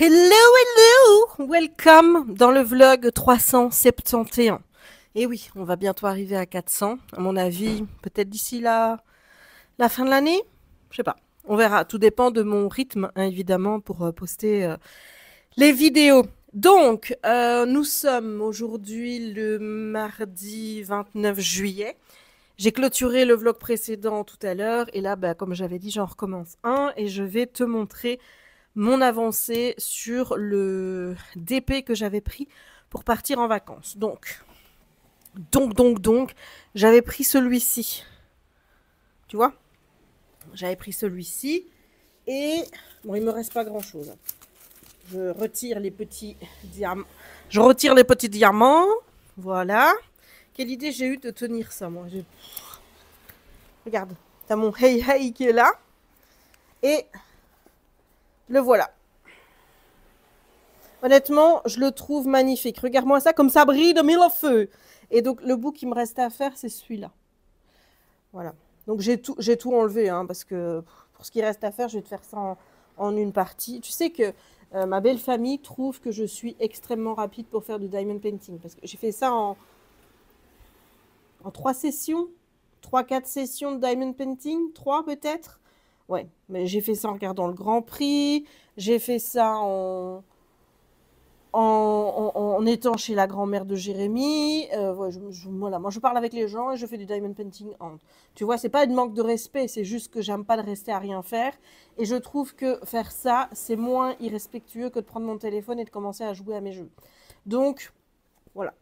Hello, hello! Welcome dans le vlog 371. Et oui, on va bientôt arriver à 400. À mon avis, peut-être d'ici la fin de l'année. Je sais pas. On verra. Tout dépend de mon rythme, hein, évidemment, pour poster les vidéos. Donc, nous sommes aujourd'hui le mardi 29 juillet. J'ai clôturé le vlog précédent tout à l'heure. Et là, bah, comme j'avais dit, j'en recommence un. Et je vais te montrer mon avancée sur le DP que j'avais pris pour partir en vacances. Donc, j'avais pris celui-ci. Tu vois? J'avais pris celui-ci. Et, bon, il me reste pas grand-chose. Je retire les petits diamants. Je retire les petits diamants. Voilà. Quelle idée j'ai eu de tenir ça, moi. Regarde, t'as mon hey hey qui est là. Et le voilà. Honnêtement, je le trouve magnifique. Regarde-moi ça, comme ça brille de mille feux. Et donc, le bout qui me reste à faire, c'est celui-là. Voilà. Donc, j'ai tout enlevé, hein, parce que pour ce qui reste à faire, je vais te faire ça en une partie. Tu sais que ma belle famille trouve que je suis extrêmement rapide pour faire du diamond painting. Parce que j'ai fait ça en 3 sessions. 3-4 sessions de diamond painting. 3 peut-être. Ouais, mais j'ai fait ça en regardant le Grand Prix. J'ai fait ça en étant chez la grand-mère de Jérémy. Ouais, voilà, moi je parle avec les gens et je fais du diamond painting. Tu vois, c'est pas une manque de respect, c'est juste que j'aime pas de rester à rien faire. Et je trouve que faire ça, c'est moins irrespectueux que de prendre mon téléphone et de commencer à jouer à mes jeux. Donc, voilà.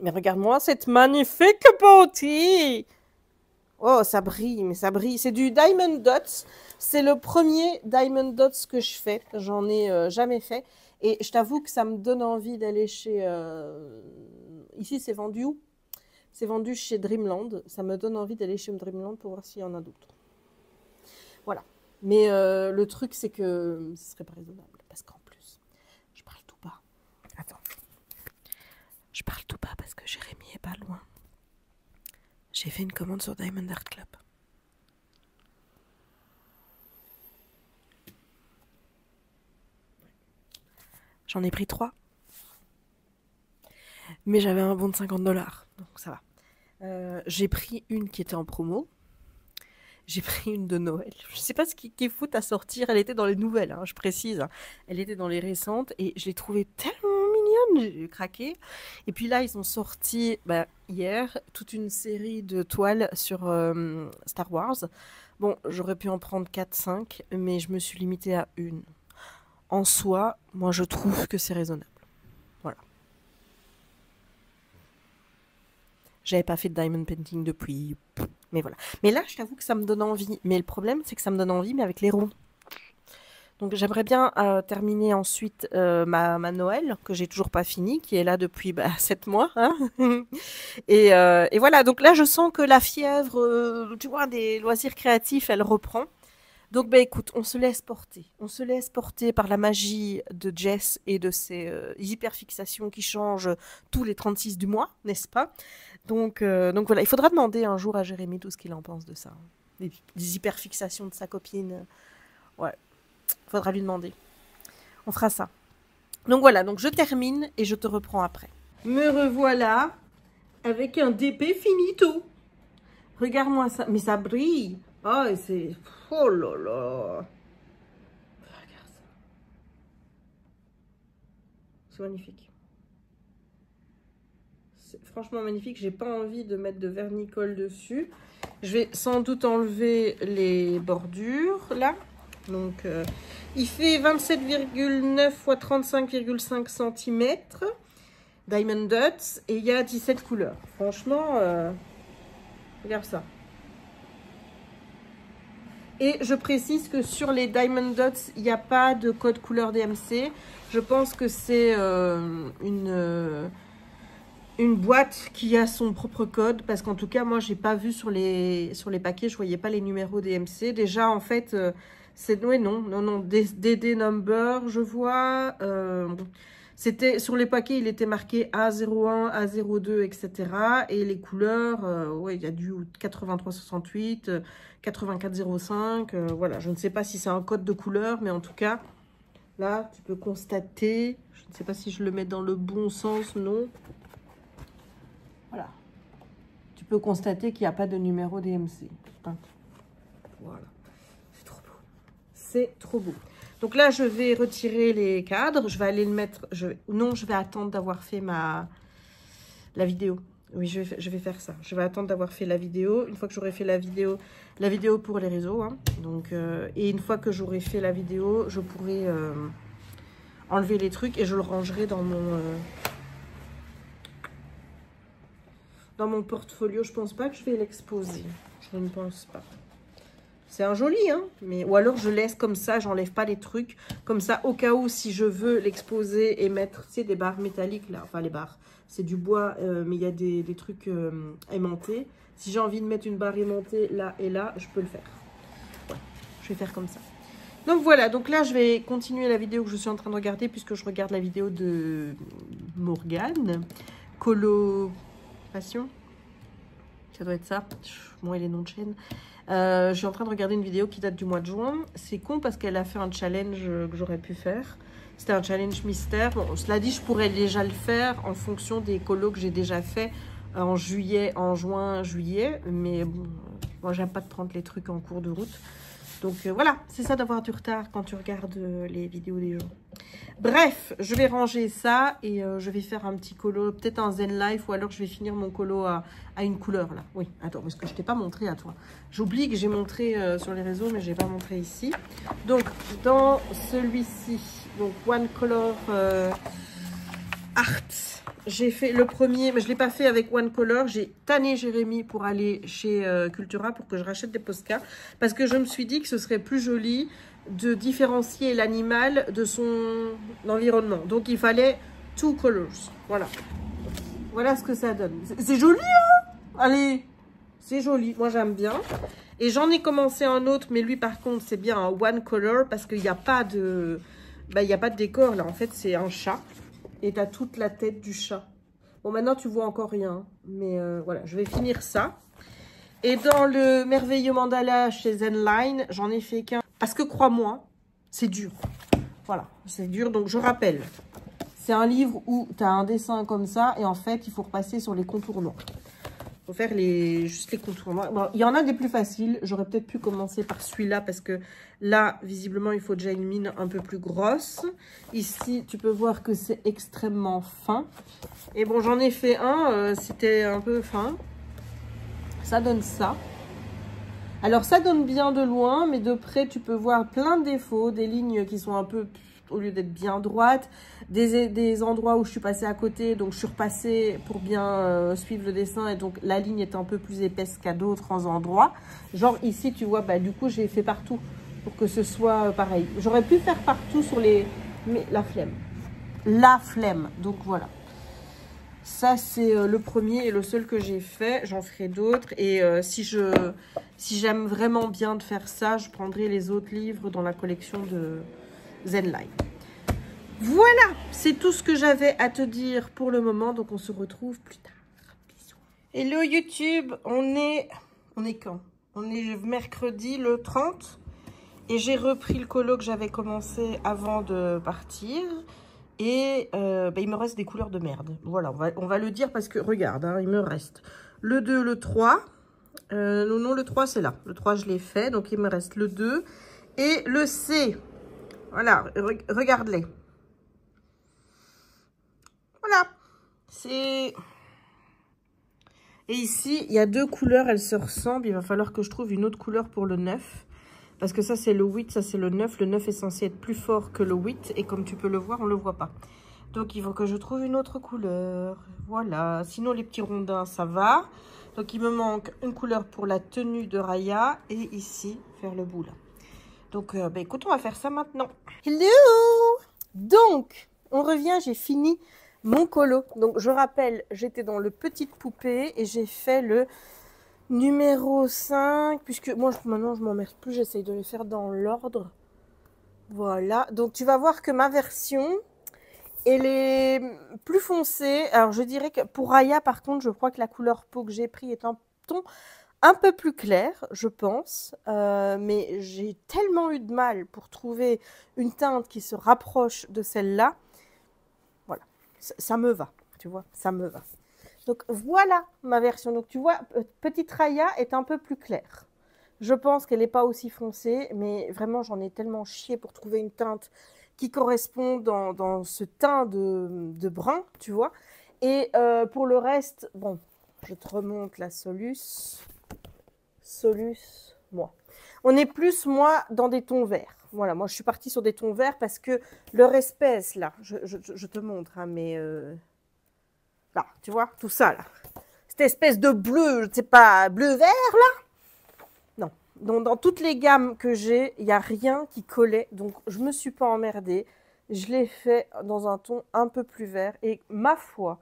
Mais regarde-moi cette magnifique beauté! Oh, ça brille, mais ça brille. C'est du Diamond Dots. C'est le premier Diamond Dots que je fais. J'en ai jamais fait. Et je t'avoue que ça me donne envie d'aller chez... Ici, c'est vendu où? C'est vendu chez Dreamland. Ça me donne envie d'aller chez Dreamland pour voir s'il y en a d'autres. Voilà. Mais le truc, c'est que ce serait pas raisonnable. Parce qu'en plus, je parle tout bas. Attends. Je parle tout bas parce que Jérémy est pas loin. J'ai fait une commande sur Diamond Art Club. J'en ai pris 3. Mais j'avais un bon de 50 $. Donc ça va. J'ai pris une qui était en promo. J'ai pris une de Noël. Je sais pas ce qui est fout à sortir. Elle était dans les nouvelles, hein, je précise. Elle était dans les récentes. Et je l'ai trouvée tellement mignonne. J'ai craqué. Et puis là, ils ont sorti hier toute une série de toiles sur Star Wars. Bon, j'aurais pu en prendre 4-5. Mais je me suis limitée à une. En soi, moi, je trouve que c'est raisonnable. Voilà. J'avais pas fait de diamond painting depuis. Mais voilà. Mais là, je t'avoue que ça me donne envie. Mais le problème, c'est que ça me donne envie, mais avec les ronds. Donc j'aimerais bien terminer ensuite ma Noël, que j'ai toujours pas fini, qui est là depuis 7 mois. Hein. Et voilà, donc là, je sens que la fièvre, tu vois, des loisirs créatifs, elle reprend. Donc, écoute, on se laisse porter. On se laisse porter par la magie de Jess et de ses hyperfixations qui changent tous les 36 du mois, n'est-ce pas? Donc voilà, il faudra demander un jour à Jérémy tout ce qu'il en pense de ça. Des hyperfixations de sa copine. Ouais, il faudra lui demander. On fera ça. Donc voilà, donc je termine et je te reprends après. Me revoilà avec un DP finito. Regarde-moi ça, mais ça brille. Oh, c'est... Oh là là. Regarde ça. C'est magnifique. C'est franchement magnifique. J'ai pas envie de mettre de vernis-colle dessus. Je vais sans doute enlever les bordures, là. Donc, il fait 27,9 x 35,5 cm. Diamond Dots. Et il y a 17 couleurs. Franchement, regarde ça. Et je précise que sur les Diamond Dots, il n'y a pas de code couleur DMC. Je pense que c'est une boîte qui a son propre code. Parce qu'en tout cas, moi, j'ai pas vu sur les paquets, je voyais pas les numéros DMC. Déjà, en fait, c'est... Oui, non. DD number, je vois... C'était sur les paquets, il était marqué A01, A02, etc. Et les couleurs, ouais, il y a du 8368, 8405. Voilà, je ne sais pas si c'est un code de couleur, mais en tout cas, Là, tu peux constater, je ne sais pas si je le mets dans le bon sens, non. Voilà. Tu peux constater qu'il n'y a pas de numéro DMC. Voilà. C'est trop beau. C'est trop beau. Donc là, je vais retirer les cadres. Je vais aller le mettre... Non, je vais attendre d'avoir fait la vidéo. Oui, je vais faire ça. Je vais attendre d'avoir fait la vidéo. Une fois que j'aurai fait la vidéo pour les réseaux. Hein. Donc, et une fois que j'aurai fait la vidéo, je pourrai enlever les trucs et je le rangerai dans mon portfolio. Je pense pas que je vais l'exposer. Je ne pense pas. C'est un joli, hein, mais ou alors je laisse comme ça, j'enlève pas les trucs. Comme ça, au cas où, si je veux l'exposer et mettre, tu sais, des barres métalliques, là, enfin les barres, c'est du bois, mais il y a des trucs aimantés. Si j'ai envie de mettre une barre aimantée là et là, je peux le faire. Ouais, je vais faire comme ça. Donc voilà, donc là, je vais continuer la vidéo que je suis en train de regarder, puisque je regarde la vidéo de Morgane, Coloration. Ça doit être ça. Moi et les noms de chaîne. Je suis en train de regarder une vidéo qui date du mois de juin. C'est con parce qu'elle a fait un challenge que j'aurais pu faire. C'était un challenge mystère. Bon, cela dit, je pourrais déjà le faire en fonction des colos que j'ai déjà fait en juin, juillet. Mais bon, moi, j'aime pas de prendre les trucs en cours de route. Donc voilà, c'est ça d'avoir du retard quand tu regardes les vidéos des gens. Bref, je vais ranger ça et je vais faire un petit colo, peut-être un Zen Life ou alors je vais finir mon colo à une couleur là. Oui, attends, parce que je t'ai pas montré à toi. J'oublie que j'ai montré sur les réseaux, mais je n'ai pas montré ici. Donc, dans celui-ci, donc One Color Art, j'ai fait le premier, mais je ne l'ai pas fait avec One Color. J'ai tanné Jérémy pour aller chez Cultura pour que je rachète des Posca. Parce que je me suis dit que ce serait plus joli de différencier l'animal de son environnement. Donc, il fallait two colors. Voilà. Voilà ce que ça donne. C'est joli, hein? Allez, c'est joli. Moi, j'aime bien. Et j'en ai commencé un autre, mais lui, par contre, c'est bien un One Color parce qu'il n'y a pas de... il n'y a pas de décor, là. En fait, c'est un chat. Et tu as toute la tête du chat. Bon, maintenant, tu vois encore rien. Mais voilà, je vais finir ça. Et dans le merveilleux mandala chez Zenline, j'en ai fait qu'un. Parce que, crois-moi, c'est dur. Voilà, c'est dur. Donc, je rappelle. C'est un livre où tu as un dessin comme ça. Et en fait, il faut repasser sur les contours noirs. Il faut faire juste les contours noirs. Bon, il y en a des plus faciles. J'aurais peut-être pu commencer par celui-là parce que là, visiblement, il faut déjà une mine un peu plus grosse. Ici, tu peux voir que c'est extrêmement fin. Et bon, j'en ai fait un. C'était un peu fin. Ça donne ça. Alors, ça donne bien de loin, mais de près, tu peux voir plein de défauts. Des lignes qui sont un peu, au lieu d'être bien droites. Des endroits où je suis passée à côté. Donc, je suis repassée pour bien suivre le dessin. Et donc, la ligne est un peu plus épaisse qu'à d'autres endroits. Genre, ici, tu vois, du coup, j'ai fait partout pour que ce soit pareil. J'aurais pu faire partout sur les... Mais la flemme. La flemme. Donc, voilà. Ça, c'est le premier et le seul que j'ai fait. J'en ferai d'autres. Et si j'aime vraiment bien de faire ça, je prendrai les autres livres dans la collection de Zenline. Voilà, c'est tout ce que j'avais à te dire pour le moment. Donc, on se retrouve plus tard. Bisous. Hello YouTube, on est quand? On est mercredi le 30. Et j'ai repris le colo que j'avais commencé avant de partir. Et il me reste des couleurs de merde. Voilà, on va le dire parce que, regarde, hein, il me reste le 2, le 3. Non, le 3, c'est là. Le 3, je l'ai fait. Donc, il me reste le 2 et le C. Voilà, regarde-les. Voilà. C'est... Et ici, il y a deux couleurs, elles se ressemblent. Il va falloir que je trouve une autre couleur pour le 9. Parce que ça, c'est le 8, ça, c'est le 9. Le 9 est censé être plus fort que le 8. Et comme tu peux le voir, on ne le voit pas. Donc, il faut que je trouve une autre couleur. Voilà. Sinon, les petits rondins, ça va. Donc, il me manque une couleur pour la tenue de Raya. Et ici, faire le bout, là. Donc, écoute, on va faire ça maintenant. Hello! Donc, on revient. J'ai fini mon colo. Donc, je rappelle, j'étais dans le petite poupée. Et j'ai fait le... numéro 5, puisque moi maintenant je m'emmerde plus, j'essaye de les faire dans l'ordre. Voilà, donc tu vas voir que ma version, elle est plus foncée. Alors je dirais que pour Raya par contre, je crois que la couleur peau que j'ai pris est un ton un peu plus clair, je pense, mais j'ai tellement eu de mal pour trouver une teinte qui se rapproche de celle-là. Voilà, ça me va, tu vois, ça me va. Donc voilà ma version. Donc tu vois, Petite Raya est un peu plus claire. Je pense qu'elle n'est pas aussi foncée, mais vraiment j'en ai tellement chié pour trouver une teinte qui correspond dans ce teint de brun, tu vois. Et pour le reste, bon, je te remonte la Solus. Solus, moi. On est plus, moi, dans des tons verts. Voilà, moi je suis partie sur des tons verts parce que leur espèce, là, je te montre, hein, mais là, tu vois, tout ça, là. Cette espèce de bleu, je ne sais pas, bleu-vert, là. Non. Donc, dans toutes les gammes que j'ai, il n'y a rien qui collait. Donc, je ne me suis pas emmerdée. Je l'ai fait dans un ton un peu plus vert. Et ma foi,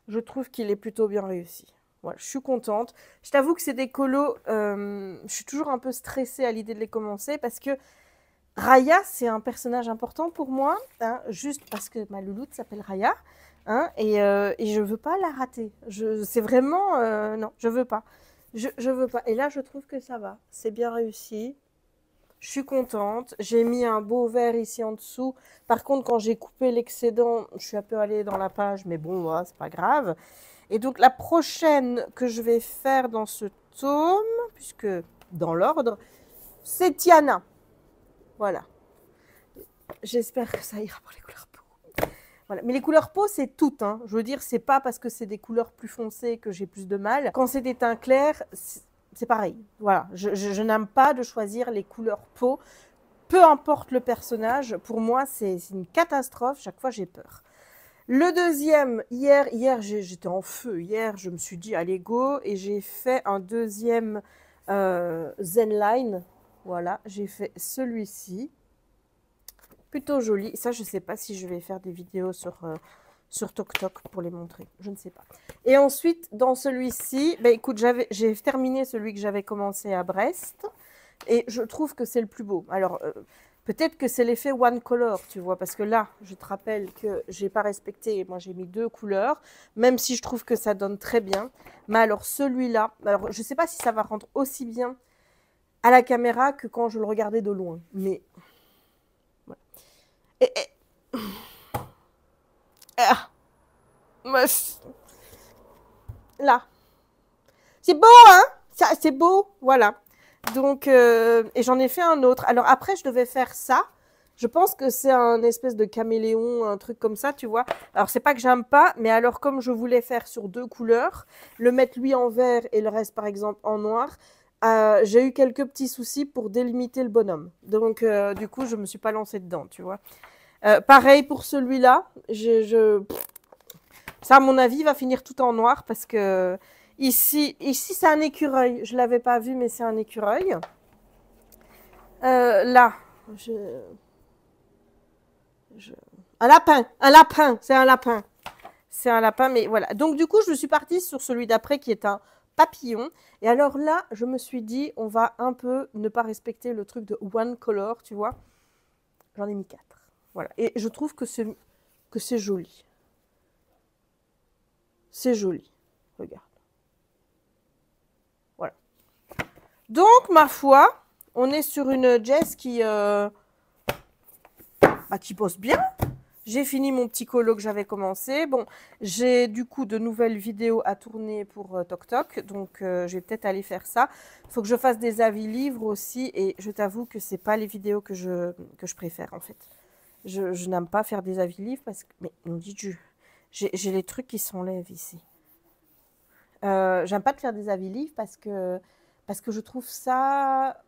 je trouve qu'il est plutôt bien réussi. Voilà, je suis contente. Je t'avoue que c'est des colos, je suis toujours un peu stressée à l'idée de les commencer parce que Raya, c'est un personnage important pour moi, hein, juste parce que ma louloute s'appelle Raya, hein, et je ne veux pas la rater. C'est vraiment, non, je ne veux pas. Je veux pas. Et là, je trouve que ça va. C'est bien réussi. Je suis contente. J'ai mis un beau vert ici en dessous. Par contre, quand j'ai coupé l'excédent, je suis un peu allée dans la page, mais bon, voilà, c'est pas grave. Et donc, la prochaine que je vais faire dans ce tome, puisque dans l'ordre, c'est Tiana. Voilà. J'espère que ça ira pour les couleurs peau. Voilà. Mais les couleurs peau, c'est toutes. Hein. Je veux dire, c'est pas parce que c'est des couleurs plus foncées que j'ai plus de mal. Quand c'est des teints clairs, c'est pareil. Voilà. Je n'aime pas de choisir les couleurs peau. Peu importe le personnage, pour moi, c'est une catastrophe. Chaque fois, j'ai peur. Le deuxième, hier j'étais en feu. Hier, je me suis dit, allez, go. Et j'ai fait un deuxième Zenline. Voilà, j'ai fait celui-ci. Plutôt joli. Ça, je ne sais pas si je vais faire des vidéos sur TokTok pour les montrer. Je ne sais pas. Et ensuite, dans celui-ci, ben, écoute, j'ai terminé celui que j'avais commencé à Brest. Et je trouve que c'est le plus beau. Alors, peut-être que c'est l'effet One Color, tu vois. Parce que là, je te rappelle que je n'ai pas respecté. Moi, j'ai mis 2 couleurs. Même si je trouve que ça donne très bien. Mais alors, celui-là, alors, je ne sais pas si ça va rendre aussi bien à la caméra que quand je le regardais de loin. Mais... Et, ah, là. C'est beau, hein? C'est beau, voilà. Donc, et j'en ai fait un autre. Alors après, je devais faire ça. Je pense que c'est un espèce de caméléon, un truc comme ça, tu vois. Alors, c'est pas que j'aime pas, mais alors comme je voulais faire sur 2 couleurs, le mettre lui en vert et le reste, par exemple, en noir, j'ai eu quelques petits soucis pour délimiter le bonhomme. Donc, du coup, je me suis pas lancée dedans, tu vois. Pareil pour celui-là. Ça, à mon avis, va finir tout en noir parce que ici c'est un écureuil. Je ne l'avais pas vu, mais c'est un écureuil. Là, un lapin, c'est un lapin. C'est un lapin, mais voilà. Donc, du coup, je me suis partie sur celui d'après qui est un papillon. Et alors là, je me suis dit, on va un peu ne pas respecter le truc de One Color, tu vois. J'en ai mis 4. Voilà. Et je trouve que c'est joli. C'est joli. Regarde. Voilà. Donc, ma foi, on est sur une Jess qui bosse bien. J'ai fini mon petit colo que j'avais commencé. Bon, j'ai du coup de nouvelles vidéos à tourner pour TokTok. Donc, je vais peut-être aller faire ça. Il faut que je fasse des avis livres aussi. Et je t'avoue que ce n'est pas les vidéos que je préfère, en fait. Je n'aime pas faire des avis livres parce que... Mais, on dit Dieu. J'ai les trucs qui s'enlèvent ici. J'aime pas de faire des avis livres parce que je trouve ça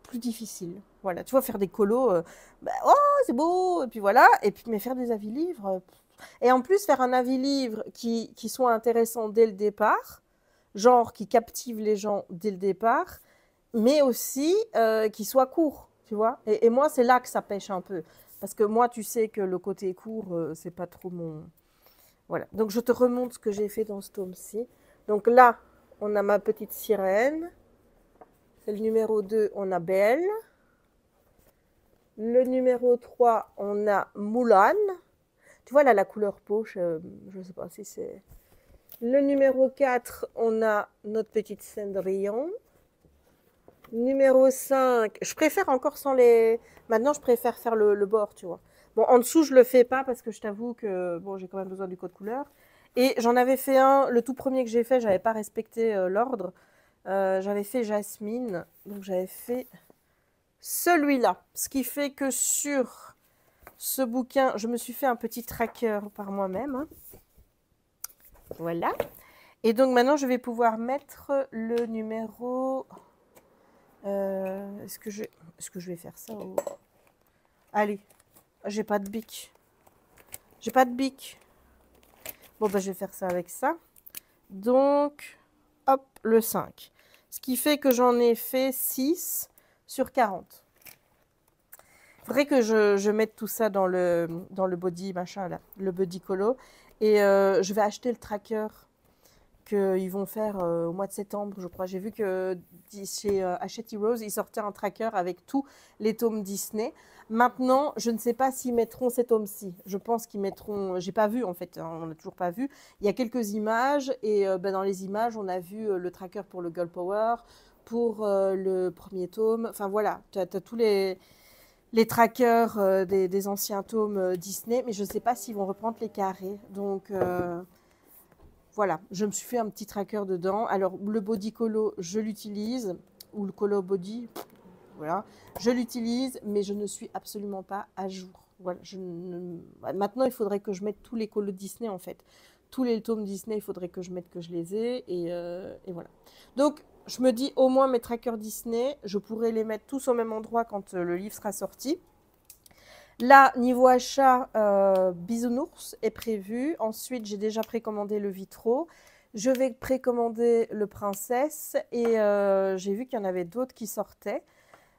plus difficile. Voilà, tu vois, faire des colos, oh, c'est beau, et puis voilà, et puis, mais faire des avis livres, et en plus, faire un avis livre qui soit intéressant dès le départ, genre qui captive les gens dès le départ, mais aussi qui soit court, tu vois. Et moi, c'est là que ça pêche un peu, parce que moi, tu sais que le côté court, c'est pas trop mon... Voilà, donc je te remonte ce que j'ai fait dans ce tome-ci. Donc là, on a ma petite sirène. C'est le numéro 2, on a Belle. Le numéro 3, on a Moulane. Tu vois là, la couleur peau, je ne sais pas si c'est... Le numéro 4, on a notre petite Cendrillon. Numéro 5, je préfère encore sans les... Maintenant, je préfère faire le bord, tu vois. Bon, en dessous, je le fais pas parce que je t'avoue que bon, j'ai quand même besoin du code couleur. Et j'en avais fait un, le tout premier que j'ai fait, j'avais pas respecté l'ordre. J'avais fait Jasmine, donc j'avais fait celui-là. Ce qui fait que sur ce bouquin, je me suis fait un petit tracker par moi-même. Hein. Voilà. Et donc maintenant, je vais pouvoir mettre le numéro... est-ce que je vais faire ça ou... Allez, j'ai pas de bic. J'ai pas de bic. Bon, bah, je vais faire ça avec ça. Donc, hop, le 5. Ce qui fait que j'en ai fait 6 sur 40. Il faudrait que je mette tout ça dans le body, machin, là, le body colo. Et je vais acheter le tracker qu'ils vont faire au mois de septembre, je crois. J'ai vu que chez Hachette Heroes, ils sortaient un tracker avec tous les tomes Disney. Maintenant, je ne sais pas s'ils mettront ces tomes-ci. Je pense qu'ils mettront... J'ai pas vu, en fait. Hein, on n'a toujours pas vu. Il y a quelques images. Et dans les images, on a vu le tracker pour le Girl Power, pour le premier tome. Enfin, voilà. Tu as tous les trackers des anciens tomes Disney. Mais je ne sais pas s'ils vont reprendre les carrés. Donc... voilà, je me suis fait un petit tracker dedans. Alors, le body colo, je l'utilise, ou le colo body, voilà, je l'utilise, mais je ne suis absolument pas à jour. Voilà, maintenant, il faudrait que je mette tous les colos Disney, en fait. Tous les tomes Disney, il faudrait que je mette que je les ai, et voilà. Donc, je me dis, au moins, mes trackers Disney, je pourrais les mettre tous au même endroit quand le livre sera sorti. Là, niveau achat, Bisounours est prévu. Ensuite, j'ai déjà précommandé le Vitro. Je vais précommander le Princesse. Et j'ai vu qu'il y en avait d'autres qui sortaient.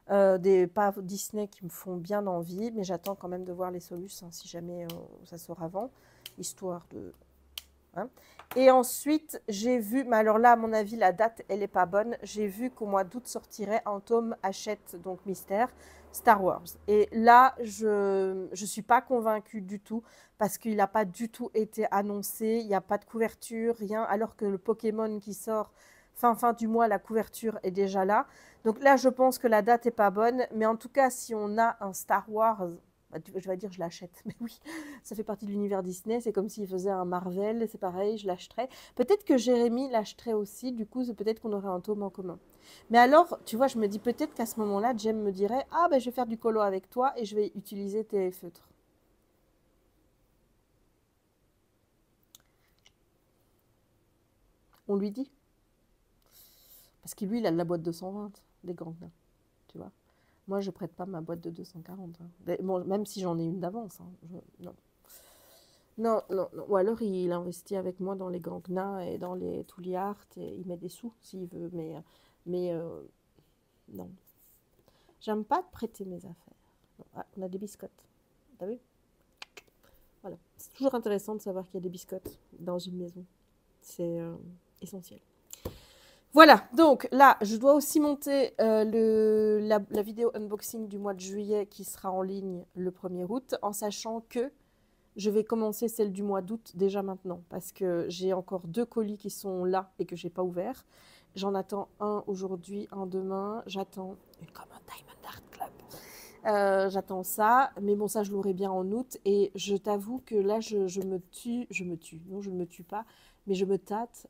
Des pas Disney qui me font bien envie. Mais j'attends quand même de voir les Solus, hein, si jamais ça sort avant. Histoire de... Hein. Et ensuite, j'ai vu... Mais alors là, à mon avis, la date, elle n'est pas bonne. J'ai vu qu'au mois d'août sortirait un tome Hachette, donc Mystère, Star Wars. Et là, je ne suis pas convaincue du tout parce qu'il n'a pas du tout été annoncé. Il n'y a pas de couverture, rien. Alors que le Pokémon qui sort fin du mois, la couverture est déjà là. Donc là, je pense que la date n'est pas bonne. Mais en tout cas, si on a un Star Wars... je vais dire je l'achète, mais oui, ça fait partie de l'univers Disney, c'est comme s'il faisait un Marvel, c'est pareil, je l'achèterais. Peut-être que Jérémy l'achèterait aussi, du coup, peut-être qu'on aurait un tome en commun. Mais alors, tu vois, je me dis peut-être qu'à ce moment-là, Jem me dirait, ah ben je vais faire du colo avec toi et je vais utiliser tes feutres. On lui dit. Parce que lui, il a de la boîte 220, des grands nains, tu vois. Moi, je prête pas ma boîte de 240. Hein. Bon, même si j'en ai une d'avance. Hein, non. Non, non, non. Ou alors il investit avec moi dans les Gangna et dans les Touliart et il met des sous s'il veut. Mais non. J'aime pas prêter mes affaires. Non. Ah, on a des biscottes. T'as vu? Voilà. C'est toujours intéressant de savoir qu'il y a des biscottes dans une maison. C'est essentiel. Voilà, donc là, je dois aussi monter la vidéo unboxing du mois de juillet qui sera en ligne le 1er août, en sachant que je vais commencer celle du mois d'août déjà maintenant, parce que j'ai encore 2 colis qui sont là et que je n'ai pas ouverts. J'en attends un aujourd'hui, un demain. J'attends une commande Diamond Art Club. J'attends ça, mais bon, ça, je l'aurai bien en août. Et je t'avoue que là, je me tue. Non, je ne me tue pas, mais je me tâte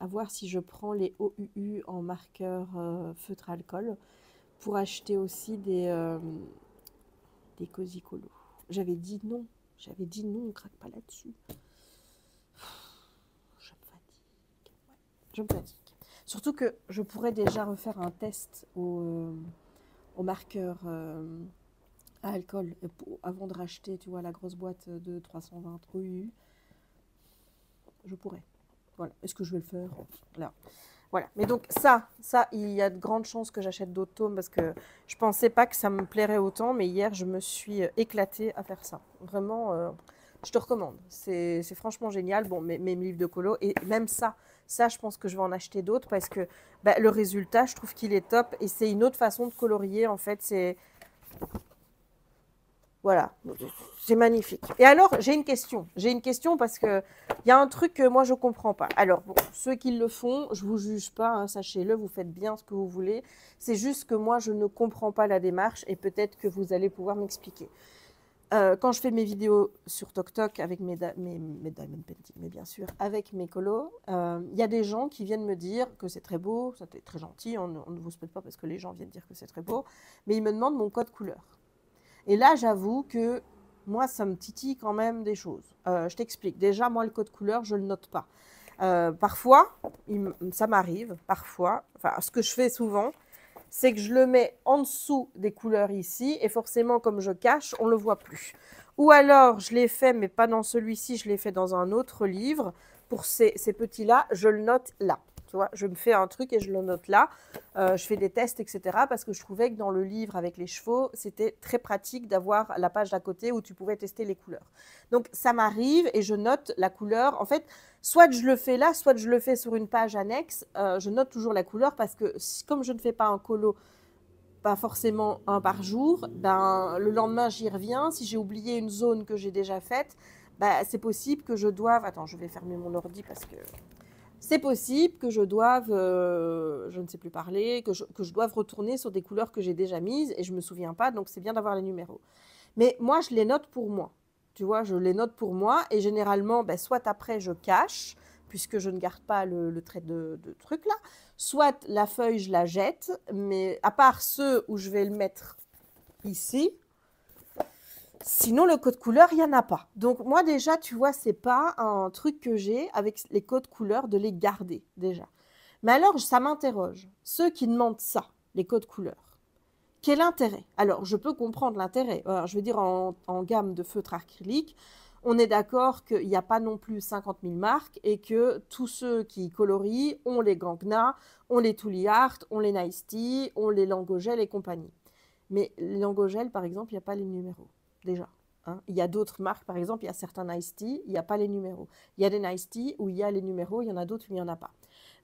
à voir si je prends les OUU en marqueur feutre alcool pour acheter aussi des Cozy Colo. J'avais dit non, on craque pas là-dessus. Je me fatigue. Ouais, je me fatigue. Surtout que je pourrais déjà refaire un test au marqueur à alcool avant de racheter, tu vois, la grosse boîte de 320 OUU. Je pourrais. Voilà. Est-ce que je vais le faire? Là. Voilà. Mais donc ça, il y a de grandes chances que j'achète d'autres tomes parce que je pensais pas que ça me plairait autant, mais hier, je me suis éclatée à faire ça. Vraiment, je te recommande. C'est franchement génial. Bon, mes livres de colo, et même ça, je pense que je vais en acheter d'autres parce que le résultat, je trouve qu'il est top et c'est une autre façon de colorier, en fait. Voilà, c'est magnifique. Et alors, j'ai une question. J'ai une question parce qu'il y a un truc que moi, je ne comprends pas. Alors, bon, ceux qui le font, je ne vous juge pas, hein, sachez-le, vous faites bien ce que vous voulez. C'est juste que moi, je ne comprends pas la démarche et peut-être que vous allez pouvoir m'expliquer. Quand je fais mes vidéos sur TokTok avec mes Diamond Painting, mais bien sûr, avec mes colos, il y a des gens qui viennent me dire que c'est très beau, ça c'est très gentil, on ne vous spoil pas parce que les gens viennent dire que c'est très beau, mais ils me demandent mon code couleur. Et là, j'avoue que moi, ça me titille quand même des choses. Je t'explique. Déjà, moi, le code couleur, je ne le note pas. Parfois, ça m'arrive, parfois, enfin, ce que je fais souvent, c'est que je le mets en dessous des couleurs ici, et forcément, comme je cache, on ne le voit plus. Ou alors, je l'ai fait, mais pas dans celui-ci, je l'ai fait dans un autre livre. Pour ces petits-là, je le note là. Tu vois, je me fais un truc et je le note là. Je fais des tests, etc. Parce que je trouvais que dans le livre avec les chevaux, c'était très pratique d'avoir la page d'à côté où tu pouvais tester les couleurs. Donc, ça m'arrive et je note la couleur. En fait, soit je le fais là, soit je le fais sur une page annexe. Je note toujours la couleur parce que comme je ne fais pas un colo, pas forcément un par jour, ben, le lendemain, j'y reviens. Si j'ai oublié une zone que j'ai déjà faite, ben, c'est possible que je doive... Attends, je vais fermer mon ordi parce que... C'est possible que je doive, je ne sais plus parler, que je doive retourner sur des couleurs que j'ai déjà mises et je ne me souviens pas, donc c'est bien d'avoir les numéros. Mais moi, je les note pour moi. Tu vois, je les note pour moi et généralement, ben, soit après, je cache, puisque je ne garde pas le trait de truc là, soit la feuille, je la jette, mais à part ceux où je vais le mettre ici, sinon, le code couleur, il n'y en a pas. Donc, moi, déjà, tu vois, c'est pas un truc que j'ai avec les codes couleurs de les garder, déjà. Mais alors, ça m'interroge. Ceux qui demandent ça, les codes couleurs, quel intérêt? Alors, je peux comprendre l'intérêt. Je veux dire, en gamme de feutres acryliques, on est d'accord qu'il n'y a pas non plus 50 000 marques et que tous ceux qui colorient ont les Gangna, ont les Tuli Art, ont les Nice Tea, ont les Langogel et compagnie. Mais les Langogel, par exemple, il n'y a pas les numéros, déjà. Hein. Il y a d'autres marques, par exemple, il y a certains Nice Tea, il n'y a pas les numéros. Il y a des Nice Tea où il y a les numéros, il y en a d'autres où il n'y en a pas.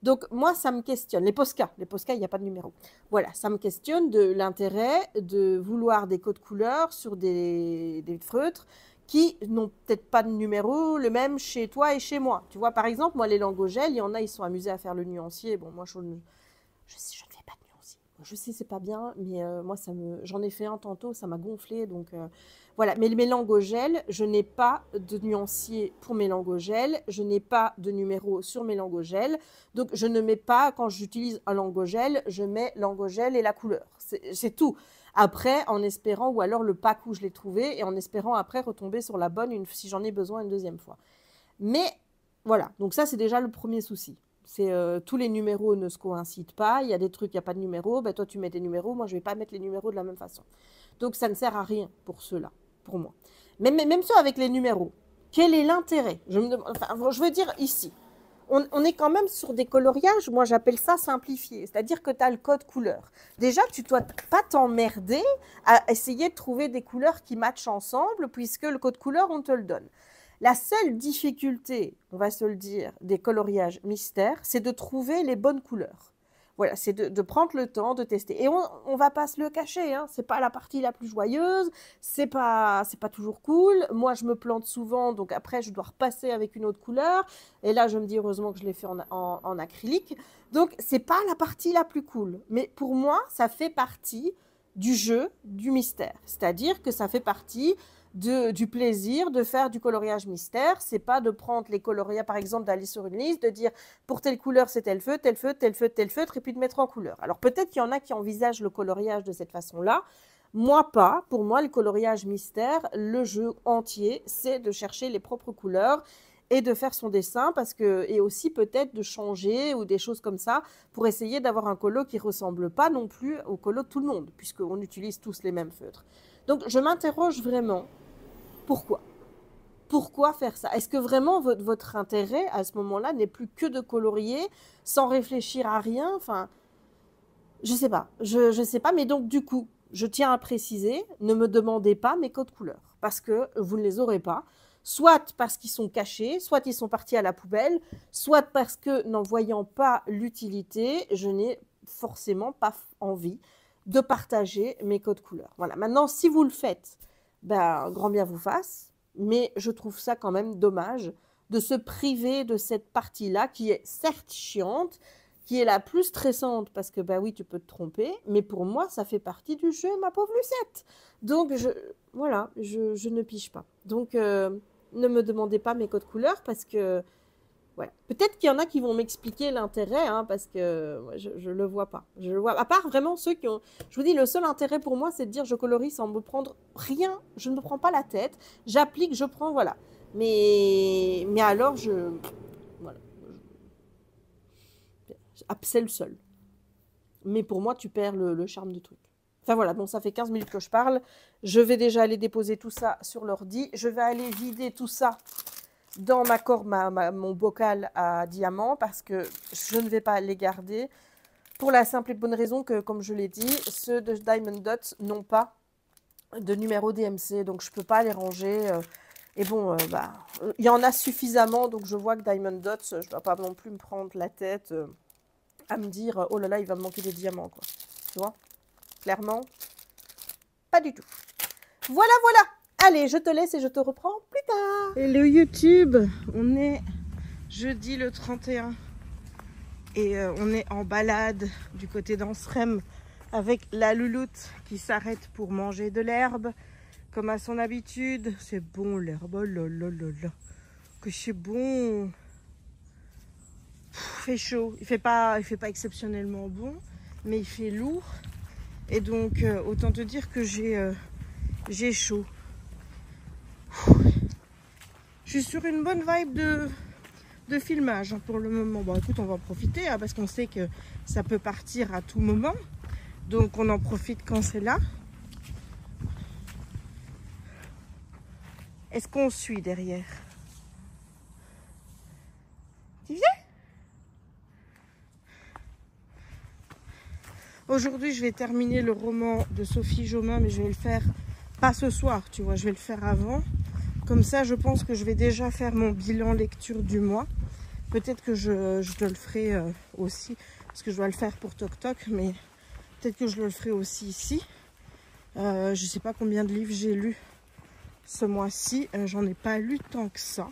Donc, moi, ça me questionne. Les Posca, il n'y a pas de numéro. Voilà, ça me questionne de l'intérêt de vouloir des codes couleurs sur des feutres qui n'ont peut-être pas de numéro, le même chez toi et chez moi. Tu vois, par exemple, moi, les Langogel, il y en a, ils sont amusés à faire le nuancier. Bon, moi, je ne fais pas de nuancier. Je sais, c'est pas bien, mais moi, j'en ai fait un tantôt, ça m'a gonflé, donc voilà. Mais mes Langogel, je n'ai pas de nuancier pour mes Langogel, je n'ai pas de numéro sur mes Langogel, donc je ne mets pas, quand j'utilise un Langogel, je mets Langogel et la couleur. C'est tout. Après, en espérant, ou alors le pack où je l'ai trouvé, et en espérant après retomber sur la bonne si j'en ai besoin une deuxième fois. Mais voilà, donc ça, c'est déjà le premier souci. C'est tous les numéros ne se coïncident pas. Il y a des trucs, il n'y a pas de numéros. Ben, toi, tu mets tes numéros. Moi, je ne vais pas mettre les numéros de la même façon. Donc, ça ne sert à rien pour ceux-là, pour moi. Même ceux avec les numéros. Quel est l'intérêt? Je veux dire ici. On est quand même sur des coloriages, moi j'appelle ça simplifié, c'est-à-dire que tu as le code couleur. Déjà, tu ne dois pas t'emmerder à essayer de trouver des couleurs qui matchent ensemble, puisque le code couleur, on te le donne. La seule difficulté, on va se le dire, des coloriages mystères, c'est de trouver les bonnes couleurs. Voilà, c'est de prendre le temps de tester. Et on ne va pas se le cacher, hein, ce n'est pas la partie la plus joyeuse, c'est pas toujours cool. Moi, je me plante souvent, donc après, je dois repasser avec une autre couleur. Et là, je me dis heureusement que je l'ai fait en acrylique. Donc, ce n'est pas la partie la plus cool. Mais pour moi, ça fait partie du jeu, du mystère. C'est-à-dire que ça fait partie du plaisir de faire du coloriage mystère. C'est pas de prendre les coloriages, par exemple, d'aller sur une liste, de dire pour telle couleur c'est tel feutre, tel feutre, tel feutre, tel feutre, et puis de mettre en couleur. Alors peut-être qu'il y en a qui envisagent le coloriage de cette façon-là. Moi pas. Pour moi, le coloriage mystère, le jeu entier, c'est de chercher les propres couleurs et de faire son dessin, et aussi peut-être de changer ou des choses comme ça pour essayer d'avoir un colo qui ne ressemble pas non plus au colo de tout le monde, puisqu'on utilise tous les mêmes feutres. Donc je m'interroge vraiment. Pourquoi? Pourquoi faire ça? Est-ce que vraiment votre intérêt à ce moment-là n'est plus que de colorier sans réfléchir à rien? Enfin, je sais pas. Je sais pas, mais donc du coup, je tiens à préciser, ne me demandez pas mes codes couleurs parce que vous ne les aurez pas. Soit parce qu'ils sont cachés, soit ils sont partis à la poubelle, soit parce que n'en voyant pas l'utilité, je n'ai forcément pas envie de partager mes codes couleurs. Voilà. Maintenant, si vous le faites ben, grand bien vous fasse. Mais je trouve ça quand même dommage de se priver de cette partie-là qui est certes chiante, qui est la plus stressante parce que, bah oui, tu peux te tromper, mais pour moi, ça fait partie du jeu, ma pauvre Lucette. Donc, voilà, je ne pige pas. Donc, ne me demandez pas mes codes couleurs parce que, voilà. Peut-être qu'il y en a qui vont m'expliquer l'intérêt, hein, parce que ouais, je le vois pas. Je le vois. À part vraiment ceux qui ont. Je vous dis, le seul intérêt pour moi, c'est de dire je colorie sans me prendre rien. Je ne me prends pas la tête. J'applique, je prends, voilà. Mais alors, voilà. C'est le seul. Mais pour moi, tu perds le charme du truc. Enfin voilà, bon, ça fait 15 minutes que je parle. Je vais déjà aller déposer tout ça sur l'ordi. Je vais aller vider tout ça dans mon bocal à diamants parce que je ne vais pas les garder pour la simple et bonne raison que, comme je l'ai dit, ceux de Diamond Dots n'ont pas de numéro DMC, donc je ne peux pas les ranger. Et bon, il y en a suffisamment, donc je vois que Diamond Dots, je ne dois pas non plus me prendre la tête à me dire, oh là là, il va me manquer des diamants, quoi. Tu vois? Clairement, pas du tout. Voilà, voilà. Allez, je te laisse et je te reprends plus tard. Et le YouTube, on est jeudi le 31. Et on est en balade du côté d'Anserem avec la louloute qui s'arrête pour manger de l'herbe. Comme à son habitude, c'est bon l'herbe, oh là là là là, que c'est bon. Il fait chaud, il fait pas exceptionnellement bon, mais il fait lourd. Et donc, autant te dire que j'ai chaud. Je suis sur une bonne vibe de filmage hein, pour le moment. Bon, écoute, on va en profiter hein, parce qu'on sait que ça peut partir à tout moment. Donc, on en profite quand c'est là. Est-ce qu'on suit derrière? Tu viens? Aujourd'hui, je vais terminer le roman de Sophie Jomain, mais je vais le faire pas ce soir, tu vois, je vais le faire avant. Comme ça, je pense que je vais déjà faire mon bilan lecture du mois. Peut-être que je te le ferai aussi, parce que je dois le faire pour Toc Toc, mais peut-être que je le ferai aussi ici. Je ne sais pas combien de livres j'ai lus ce mois-ci. J'en ai pas lu tant que ça.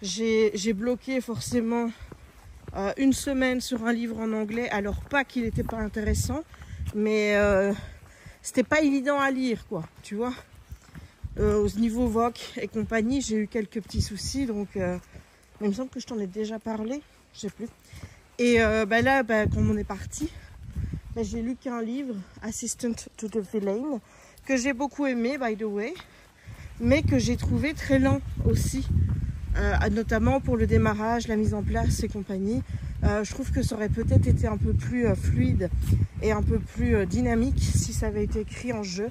J'ai bloqué forcément une semaine sur un livre en anglais, alors pas qu'il n'était pas intéressant, mais c'était pas évident à lire, quoi, tu vois. Au niveau VOC et compagnie, j'ai eu quelques petits soucis, donc il me semble que je t'en ai déjà parlé, je sais plus. Et là, quand on est parti, j'ai lu qu'un livre, Assistant to the Villain, que j'ai beaucoup aimé, by the way, mais que j'ai trouvé très lent aussi. Notamment pour le démarrage, la mise en place et compagnie. Je trouve que ça aurait peut-être été un peu plus fluide et un peu plus dynamique si ça avait été écrit en jeu.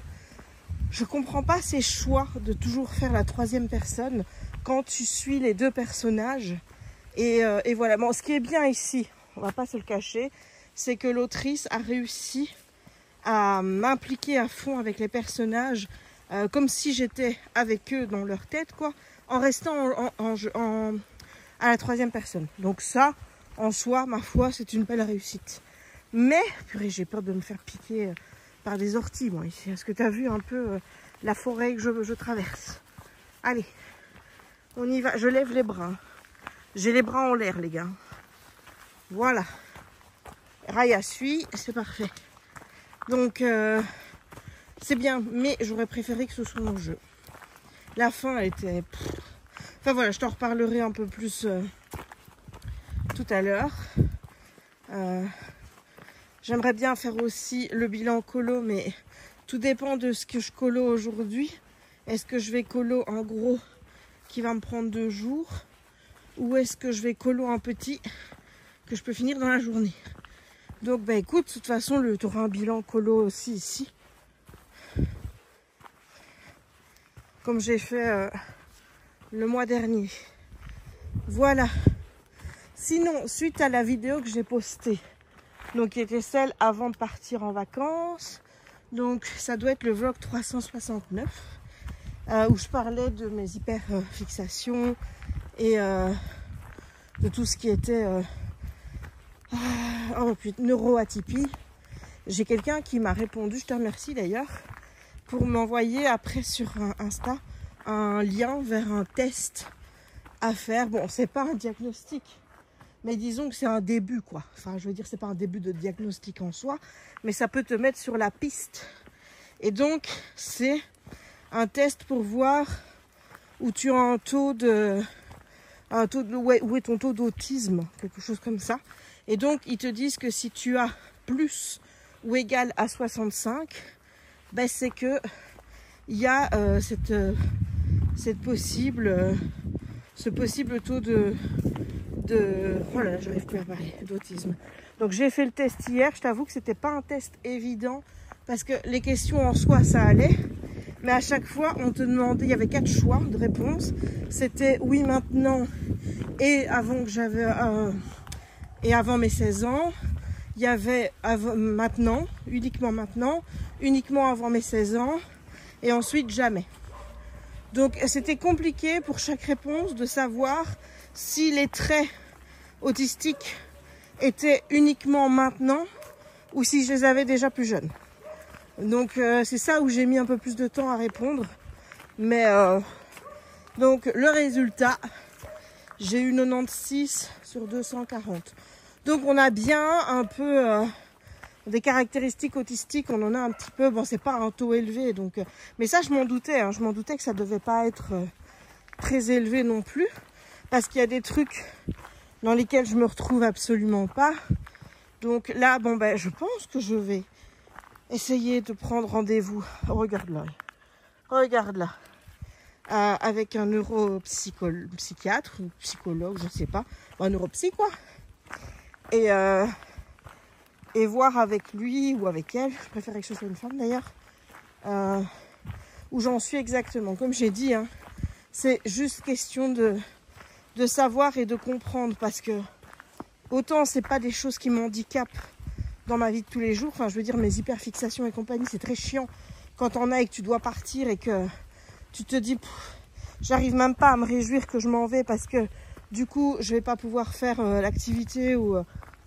Je comprends pas ces choix de toujours faire la troisième personne quand tu suis les deux personnages. Et voilà, bon, ce qui est bien ici, on va pas se le cacher, c'est que l'autrice a réussi à m'impliquer à fond avec les personnages, comme si j'étais avec eux dans leur tête, quoi, en restant à la troisième personne. Donc ça, en soi, ma foi, c'est une belle réussite. Mais, purée, j'ai peur de me faire piquer par des orties, moi, ici. Est-ce que tu as vu un peu la forêt que je traverse? Allez, on y va. Je lève les bras. J'ai les bras en l'air, les gars. Voilà. Raya suit, c'est parfait. Donc, c'est bien, mais j'aurais préféré que ce soit en jeu. La fin, elle était... Enfin voilà, je t'en reparlerai un peu plus tout à l'heure. J'aimerais bien faire aussi le bilan colo, mais tout dépend de ce que je colo aujourd'hui. Est-ce que je vais colo en gros qui va me prendre 2 jours, ou est-ce que je vais colo en petit que je peux finir dans la journée? Donc bah écoute, de toute façon, tu auras un bilan colo aussi ici. Comme j'ai fait le mois dernier. Voilà. Sinon, suite à la vidéo que j'ai postée, donc qui était celle avant de partir en vacances, donc ça doit être le vlog 369, où je parlais de mes hyperfixations et de tout ce qui était neuroatypie. J'ai quelqu'un qui m'a répondu, je te remercie d'ailleurs, pour m'envoyer après sur Insta un lien vers un test à faire. Bon, c'est pas un diagnostic, mais disons que c'est un début, quoi. Enfin, je veux dire, c'est pas un début de diagnostic en soi, mais ça peut te mettre sur la piste. Et donc, c'est un test pour voir où tu as où est ton taux d'autisme, quelque chose comme ça. Et donc, ils te disent que si tu as plus ou égal à 65, ben c'est que il y a ce possible taux de oh là là, j'arrive plus à parler, d'autisme. Donc j'ai fait le test hier, je t'avoue que c'était pas un test évident parce que les questions en soi ça allait, mais à chaque fois on te demandait, il y avait 4 choix de réponse, c'était oui maintenant et avant que j'avais et avant mes 16 ans, il y avait maintenant, uniquement avant mes 16 ans et ensuite jamais. Donc c'était compliqué pour chaque réponse de savoir si les traits autistiques étaient uniquement maintenant ou si je les avais déjà plus jeunes. Donc c'est ça où j'ai mis un peu plus de temps à répondre. Mais donc le résultat, j'ai eu 96 sur 240. Donc on a bien un peu des caractéristiques autistiques, on en a un petit peu. Bon, c'est pas un taux élevé, donc mais ça je m'en doutais, hein, je m'en doutais que ça devait pas être très élevé non plus, parce qu'il y a des trucs dans lesquels je me retrouve absolument pas. Donc là, bon ben, je pense que je vais essayer de prendre rendez-vous. Oh, regarde là, regarde là, avec un neuropsychiatre ou psychologue, je sais pas, un neuropsy quoi, et voir avec lui ou avec elle, je préférerais que ce soit une femme d'ailleurs, où j'en suis exactement. Comme j'ai dit, hein, c'est juste question de savoir et de comprendre, parce que autant c'est pas des choses qui m'handicapent dans ma vie de tous les jours, enfin je veux dire mes hyperfixations et compagnie, c'est très chiant quand t'en as et que tu dois partir et que tu te dis j'arrive même pas à me réjouir que je m'en vais parce que du coup je vais pas pouvoir faire l'activité ou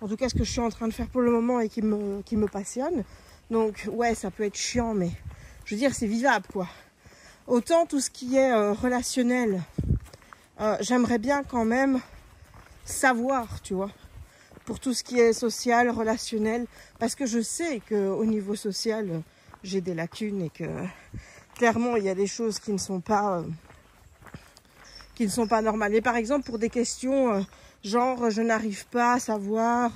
en tout cas ce que je suis en train de faire pour le moment et qui me passionne. Donc ouais, ça peut être chiant, mais je veux dire c'est vivable quoi. Autant tout ce qui est relationnel, j'aimerais bien quand même savoir, tu vois, pour tout ce qui est social, relationnel, parce que je sais qu'au niveau social, j'ai des lacunes et que clairement, il y a des choses qui ne sont pas normales. Et par exemple, pour des questions genre, je n'arrive pas à savoir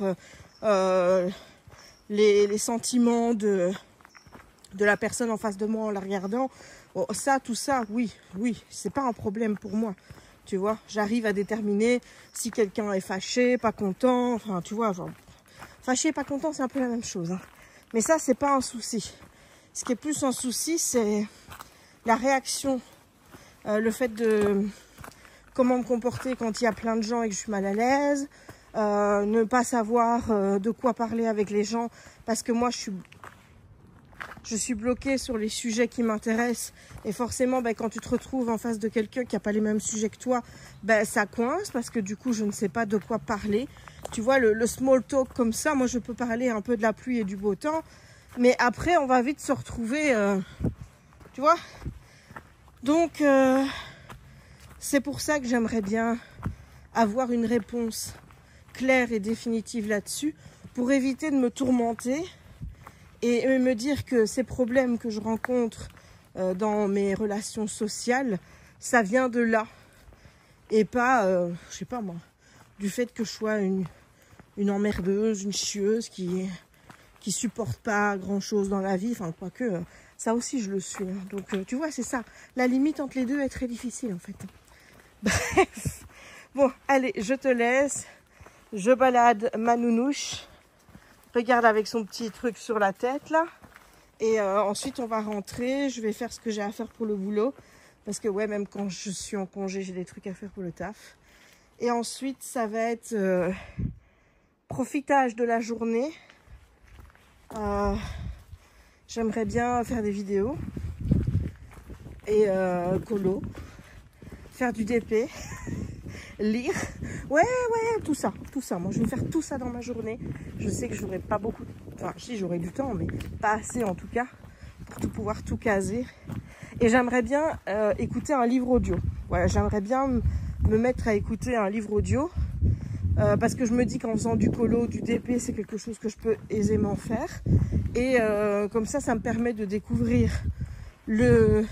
les sentiments de la personne en face de moi en la regardant, bon, tout ça, oui, c'est pas un problème pour moi. Tu vois, j'arrive à déterminer si quelqu'un est fâché, pas content, enfin, tu vois, genre, fâché, pas content, c'est un peu la même chose, hein. Mais ça, c'est pas un souci. Ce qui est plus un souci, c'est la réaction, le fait de comment me comporter quand il y a plein de gens et que je suis mal à l'aise, ne pas savoir de quoi parler avec les gens, parce que moi, je suis bloquée sur les sujets qui m'intéressent et forcément ben, quand tu te retrouves en face de quelqu'un qui n'a pas les mêmes sujets que toi, ben, ça coince parce que du coup je ne sais pas de quoi parler. Tu vois, le small talk comme ça, moi je peux parler un peu de la pluie et du beau temps, mais après on va vite se retrouver, tu vois. Donc c'est pour ça que j'aimerais bien avoir une réponse claire et définitive là-dessus pour éviter de me tourmenter et me dire que ces problèmes que je rencontre dans mes relations sociales, ça vient de là. Et pas, je sais pas moi, du fait que je sois une emmerdeuse, une chieuse qui supporte pas grand-chose dans la vie. Enfin, quoique, ça aussi je le suis. Hein. Donc, tu vois, c'est ça. La limite entre les deux est très difficile en fait. Bref. Bon, allez, je te laisse. Je balade ma nounouche. Regarde avec son petit truc sur la tête là. Et ensuite on va rentrer. Je vais faire ce que j'ai à faire pour le boulot. Parce que ouais, même quand je suis en congé, j'ai des trucs à faire pour le taf. Et ensuite ça va être profitage de la journée. J'aimerais bien faire des vidéos. Et colo. Faire du DP. Lire. Ouais, tout ça. Moi, je vais faire tout ça dans ma journée. Je sais que j'aurai pas beaucoup... Enfin, si, j'aurai du temps, mais pas assez en tout cas pour tout pouvoir tout caser. Et j'aimerais bien écouter un livre audio. Voilà, j'aimerais bien me mettre à écouter un livre audio. Parce que je me dis qu'en faisant du colo, du DP, c'est quelque chose que je peux aisément faire. Et comme ça me permet de découvrir le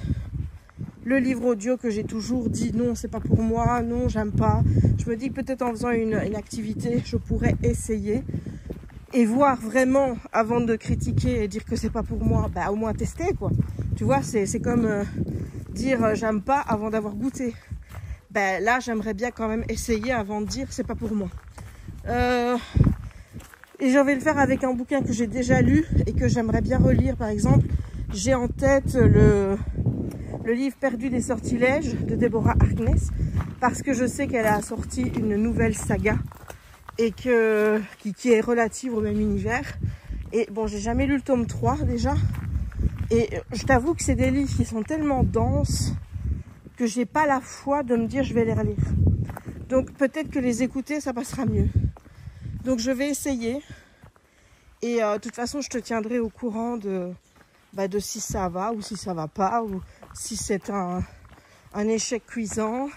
livre audio que j'ai toujours dit non, c'est pas pour moi, non, j'aime pas. Je me dis que peut-être en faisant une activité, je pourrais essayer et voir vraiment avant de critiquer et dire que c'est pas pour moi, bah au moins tester quoi. Tu vois, c'est comme dire j'aime pas avant d'avoir goûté. Ben là, j'aimerais bien quand même essayer avant de dire c'est pas pour moi. Et je vais le faire avec un bouquin que j'ai déjà lu et que j'aimerais bien relire. Par exemple, j'ai en tête le livre Perdu des sortilèges de Deborah Harkness parce que je sais qu'elle a sorti une nouvelle saga et qui est relative au même univers. Et bon, j'ai jamais lu le tome 3 déjà. Et je t'avoue que c'est des livres qui sont tellement denses que j'ai pas la foi de me dire je vais les relire. Donc peut-être que les écouter, ça passera mieux. Donc je vais essayer. Et de toute façon, je te tiendrai au courant de si ça va ou si ça va pas, ou si c'est un échec cuisant.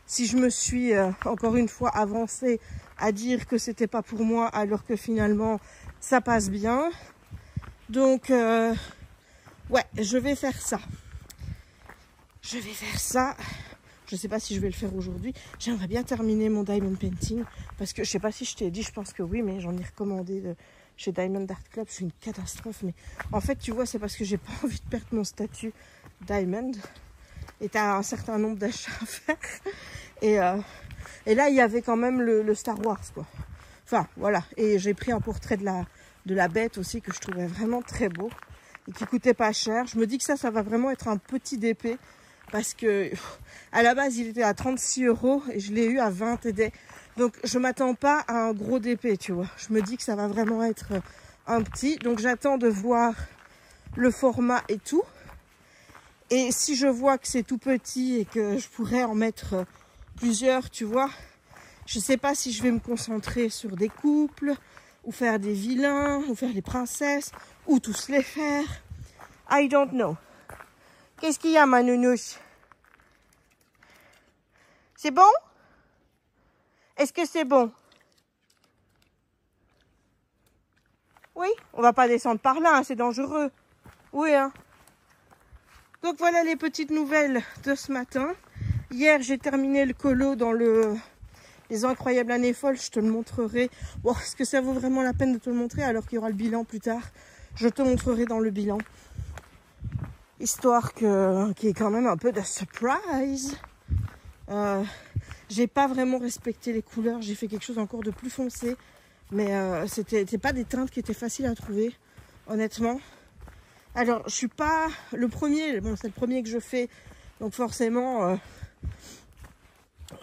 Si je me suis encore une fois avancée à dire que c'était pas pour moi alors que finalement ça passe bien. Donc ouais, je vais faire ça. Je vais faire ça. Je sais pas si je vais le faire aujourd'hui. J'aimerais bien terminer mon diamond painting. Parce que je sais pas si je t'ai dit, je pense que oui, mais j'en ai recommandé chez Diamond Art Club. C'est une catastrophe. Mais en fait, tu vois, c'est parce que j'ai pas envie de perdre mon statut Diamond. Et t'as un certain nombre d'achats à faire. Et là, il y avait quand même le Star Wars, quoi. Enfin, voilà. Et j'ai pris un portrait de la bête aussi que je trouvais vraiment très beau. Et qui coûtait pas cher. Je me dis que ça va vraiment être un petit DP. Parce que à la base il était à 36 € et je l'ai eu à 20 et des. Donc je m'attends pas à un gros DP, tu vois. Je me dis que ça va vraiment être un petit. Donc j'attends de voir le format et tout. Et si je vois que c'est tout petit et que je pourrais en mettre plusieurs, tu vois, je sais pas si je vais me concentrer sur des couples, ou faire des vilains, ou faire des princesses, ou tous les faire. I don't know. Qu'est-ce qu'il y a, ma nounouche? C'est bon? Est-ce que c'est bon? Oui? On va pas descendre par là, hein, c'est dangereux. Oui, hein? Donc voilà les petites nouvelles de ce matin. Hier, j'ai terminé le colo dans les incroyables années folles. Je te le montrerai. Bon, est-ce que ça vaut vraiment la peine de te le montrer alors qu'il y aura le bilan plus tard? Je te montrerai dans le bilan. Histoire qu'il y ait quand même un peu de surprise. J'ai pas vraiment respecté les couleurs. J'ai fait quelque chose encore de plus foncé. Mais c'était pas des teintes qui étaient faciles à trouver, honnêtement. Alors, je suis pas le premier. Bon, c'est le premier que je fais. Donc forcément,